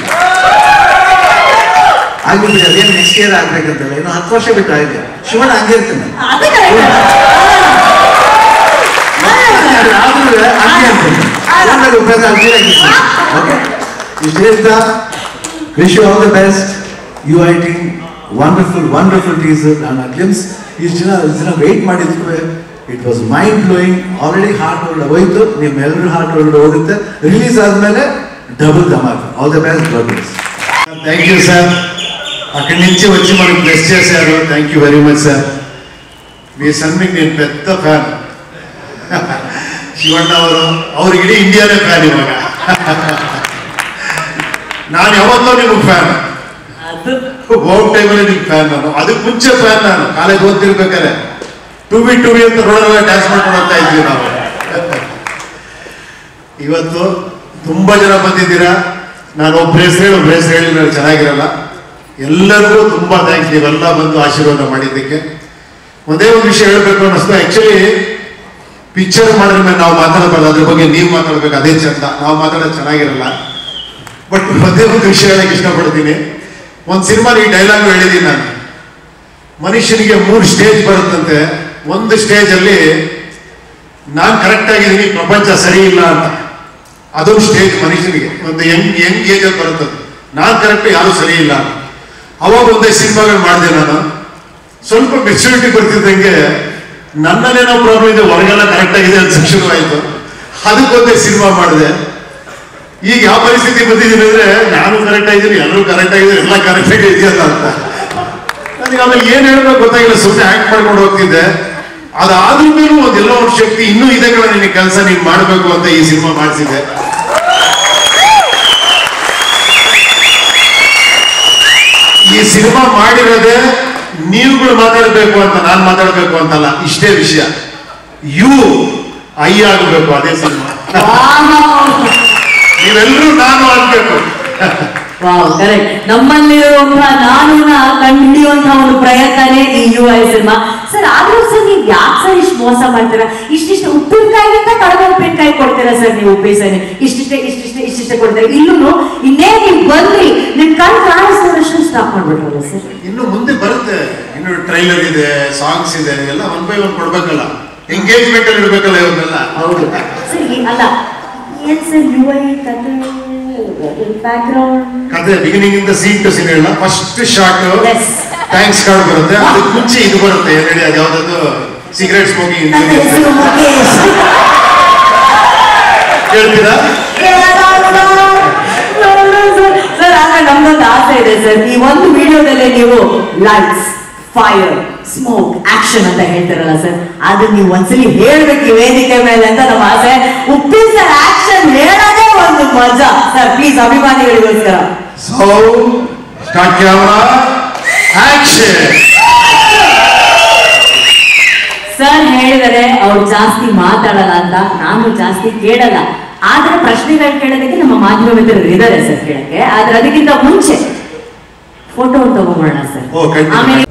M: ಅದೇನು ನೆಕ್ಸ್ಟ್ ಇಯರ್ ಆಗ್ಬೇಕಂತಲ್ಲ, ಇನ್ನು 10 ವರ್ಷ ಬಿಟ್ಟು ಆಗಿದೆ. ಶಿವಣ್ಣ ಹಂಗೆ ಇರ್ತಾನೆ, ಇಷ್ಟು ಹೇಳ್ತಾ wish you all the best. UI team, wonderful teaser and a glimpse. ಇಷ್ಟು ಜನ ವೆಯ್ಟ್ ಮಾಡಿದ್ವಿ. It was mind blowing. Already heart hold ಹೋಯ್ತು, ನಿಮ್ಮೆಲ್ಲರೂ ಹಾರ್ಟ್ ಹೋಲ್ಡ್ ಹೋಗುತ್ತೆ. ರಿಲೀಸ್ ಆದ್ಮೇಲೆ డబుల్ ధమాకా. All the best brothers.
H: Thank you sir. అక్కడి నుంచి వచ్చి మనకు బ్లెస్ చేశారు. Thank you very much sir. మీ సన్నికి నేను పెద్ద ఫ్యాన్. ಶಿವಣ್ಣ ಅವ್ರಿಗೆ ಇಡೀ ಇಂಡಿಯಾನೇ ಫ್ಯಾನ್ ಇವಾಗ. ನಾನು ಯಾವತ್ತೋ ನಿಮಗೆ ಫ್ಯಾನ್, ಹೋಮ್ ಟೈಮಲ್ಲಿ ನಿಮ್ಗೆ ಫ್ಯಾನ್. ನಾನು ಅದಕ್ಕೆ ಮುಂಚೆ ಫ್ಯಾನ್. ನಾನು ಕಾಲೇಜ್ ಓದ್ತಿರ್ಬೇಕಾದ್ರೆ ಟು ಬಿ ಅಂತ ರೋಡಲ್ಲೆಲ್ಲ ಡ್ಯಾನ್ಸ್ ಮಾಡ್ಕೊಂಡು ಹೋಗ್ತಾ ಇದ್ವಿ ನಾವು. ಇವತ್ತು ತುಂಬಾ ಜನ ಬಂದಿದ್ದೀರಾ. ನಾನು ಒಬ್ಬರ ಹೆಸರು ಹೇಳಿದ್ರೆ ಚೆನ್ನಾಗಿರಲ್ಲ. ಎಲ್ಲರಿಗೂ ತುಂಬಾ ಥ್ಯಾಂಕ್ಸ್, ನೀವೆಲ್ಲ ಬಂದು ಆಶೀರ್ವಾದ ಮಾಡಿದ್ದಕ್ಕೆ. ಒಂದೇ ಒಂದು ವಿಷಯ ಹೇಳಬೇಕು ಅನ್ನಿಸ್ತು. ಆಕ್ಚುಲಿ ಪಿಕ್ಚರ್ ಮಾಡಿದ ಮೇಲೆ ನಾವು ಮಾತಾಡಬಾರ್ದು, ಅದ್ರ ಬಗ್ಗೆ ನೀವು ಮಾತಾಡ್ಬೇಕು, ಅದೇ ಚಂದ. ನಾವು ಮಾತಾಡೋದು ಚೆನ್ನಾಗಿರಲ್ಲ. ಬಟ್ ಒಂದೇ ಒಂದು ವಿಷಯ ಹೇಳಕ್ಕೆ ಇಷ್ಟಪಡ್ತೀನಿ. ಒಂದು ಸಿನಿಮಾ ಈ ಡೈಲಾಗ್ ಹೇಳಿದ್ದೀನಿ ನಾನು. ಮನುಷ್ಯನಿಗೆ 3 ಸ್ಟೇಜ್ ಬರುತ್ತಂತೆ. ಒಂದು ಸ್ಟೇಜ್ ಅಲ್ಲಿ ನಾನು ಕರೆಕ್ಟ್ ಆಗಿದ್ದೀನಿ, ಪ್ರಪಂಚ ಸರಿ ಇಲ್ಲ ಅಂತ. ಅದೊಂದು ಸ್ಟೇಜ್ ಮನುಷ್ಯನಿಗೆ, ಒಂದು ಯಂಗ್ ಏಜ್ ಅಲ್ಲಿ ಬರುತ್ತದೆ. ನಾನು ಕರೆಕ್ಟ್, ಯಾರು ಸರಿ ಇಲ್ಲ. ಅವಾಗ ಒಂದೇ ಸಿನಿಮಾಗಳು ಮಾಡಿದೆ ನಾನು. ಸ್ವಲ್ಪ ಮೆಚುರಿಟಿ ಬರ್ತಿದ್ದಂಗೆ ನನ್ನಲ್ಲೇನೋ ಪ್ರಾಬ್ಲಮ್ ಇದೆ, ಹೊರಗೆಲ್ಲ ಕರೆಕ್ಟ್ ಆಗಿದೆ ಅಂತ ಶುರುವಾಯಿತು. ಅದಕ್ಕೊಂದೇ ಸಿನಿಮಾ ಮಾಡಿದೆ. ಈಗ ಯಾವ ಪರಿಸ್ಥಿತಿ ಬಂದಿದ್ದೀನಿ ಅಂದ್ರೆ ನಾನು ಕರೆಕ್ಟ್ ಆಗಿದ್ದೀನಿ, ಎಲ್ಲರೂ ಕರೆಕ್ಟ್ ಆಗಿದ್ದೀನಿ, ಎಲ್ಲ ಕರೆಕ್ಟ್ ಆಗಿ ಇದೆಯಲ್ಲ ಅಂತ ನನಗೆ ಆಮೇಲೆ ಏನ್ ಹೇಳ್ಬೇಕು ಗೊತ್ತಾಗಿಲ್ಲ. ಸುಮ್ಮನೆ ಆಕ್ಟ್ ಮಾಡ್ಕೊಂಡು ಹೋಗ್ತಿದ್ದೆ. ಅದಾದ್ರೂ ಮೇಲೂ ಒಂದೆಲ್ಲೋ ಒಂದು ಶಕ್ತಿ ಇನ್ನೂ ಇದೆ ಕಣ, ನಿನ್ನ ಕೆಲಸ ನೀನ್ ಮಾಡ್ಬೇಕು ಅಂತ ಈ ಸಿನಿಮಾ ಮಾಡಿಸಿದೆ. ಈ ಸಿನಿಮಾ ಮಾಡಿರೋದೇ ನೀವುಗಳು ಮಾತಾಡ್ಬೇಕು ಅಂತ, ನಾನ್ ಮಾತಾಡ್ಬೇಕು ಅಂತಲ್ಲ, ಇಷ್ಟೇ ವಿಷಯ. ಐ ಆಗಬೇಕು, ಅದೇ ಸಿನಿಮಾ. ನೀವೆಲ್ಲರೂ ನಾನು ಆಗ್ಬೇಕು.
C: Wow, correct. ನಮ್ಮಲ್ಲಿರುವಂತಹ ನಾನುನ ಕಂಡುಹಿಡಿಯುವಂತಹ ಒಂದು ಪ್ರಯತ್ನನೇ ಈ UI ಸಿನಿಮಾ. ಸರ್ ಆದ್ರೂ ಸರ್ ನೀವು ಯಾಕೆ ಸರ್ ಇಷ್ಟು ಮೋಸ ಮಾಡ್ತೀರಾ? ಇಷ್ಟಿಷ್ಟು ಉಪ್ಪಿನಕಾಯಿಗಿಂತ ಕಡಿಮೆ ಉಪ್ಪಿನಕಾಯಿ ಕೊಡ್ತೀರಾ ಸರ್ ನೀವು ಉಪ್ಪಿಸನೆ? ಇಷ್ಟಿಷ್ಟೇ ಕೊಡ್ತೀರಾ. ಇಲ್ಲೂ ಇನ್ನೇ ನೀವು ಬಂದ್ರಿ, ನಿಮ್ ಕಣ್ ಕಾಣಿಸೋದಷ್ಟು ಸ್ಟಾಪ್ ಮಾಡ್ಬಿಟ್ರಲ್ಲ ಸರ್?
H: ಇನ್ನು ಮುಂದೆ ಬರುತ್ತೆ, ಇನ್ನು ಟ್ರೈಲರ್ ಇದೆ, ಸಾಂಗ್ಸ್ ಇದೆ, ಎಲ್ಲ ಒನ್ ಬೈ ಒನ್ ಕೊಡ್ಬೇಕಲ್ಲ, ಎಂಗೇಜ್ಮೆಂಟ್ ಅಲ್ಲಿ ಇಡ್ಬೇಕಲ್ಲ ಇವನ್ನೆಲ್ಲ.
C: ಹೌದು ಸರ್. ಅಲ್ಲ ಏನ್ ಸರ್ UI ಕತೆ ಬ್ಯಾಕ್ಗ್ರೌಂಡ್
H: ಕತೆ ಬಿಗಿನಿಂಗ್ ಇಂದ ಸೀನ್ ಟು ಸೀನ್ ಹೇಳ. ಫಸ್ಟ್ ಶಾರ್ಟ್ ಥ್ಯಾಂಕ್ಸ್ ಕಾರ್ಡ್ ಬರುತ್ತೆ, ಅದಕ್ಕೆ ಮುಂಚೆ ಇದು ಬರುತ್ತೆ ಏನೇಳಿ, ಅದು ಯಾವ್ದದು ಸಿಗರೇಟ್ ಸ್ಮೋಕಿಂಗ್ ಕೇಳ್ತೀರಾ
C: ಸರ್? ಆದ್ರೆ ನಮ್ದೊಂದು ಆಸೆ ಇದೆ ಸರ್, ಈ ಒಂದು ವಿಡಿಯೋದಲ್ಲೇ ನೀವು ಲೈಟ್ಸ್, ಫೈರ್, ಸ್ಮೋಕ್, ಆಕ್ಷನ್ ಅಂತ ಹೇಳ್ತಾರಲ್ಲ ಸರ್, ಅದನ್ನ ನೀವು ಒಂದ್ಸಲಿ ಹೇಳ್ಬೇಕು ಈ ವೇದಿಕೆ ಮೇಲೆ ಅಂತ ನಮ್ಮ ಆಸೆ. ಉಪ್ಪಿನ ಸರ್ ಆಕ್ಷನ್ ಹೇಳೋದೇ ಒಂದು ಮಜಾ ಸರ್, ಪ್ಲೀಸ್ ಅಭಿಮಾನಿಗಳಿಗೋಸ್ಕರ.
H: Start camera action.
C: ಸರ್ ಹೇಳಿದರೆ ಅವ್ರು ಜಾಸ್ತಿ ಮಾತಾಡಲ್ಲ ಅಂತ, ನಾನು ಜಾಸ್ತಿ ಕೇಳಲ್ಲ. ಆದ್ರೆ ಪ್ರಶ್ನೆಗಳು ಕೇಳೋದಕ್ಕೆ ನಮ್ಮ ಮಾಧ್ಯಮ ಮಿತ್ರರು ಇದ್ದಾರೆ ಸರ್ ಕೇಳಕ್ಕೆ. ಆದ್ರೆ ಅದಕ್ಕಿಂತ ಮುಂಚೆ ಫೋಟೋ ತಗೊಂಬೋಣ ಸರ್. ಆಮೇಲೆ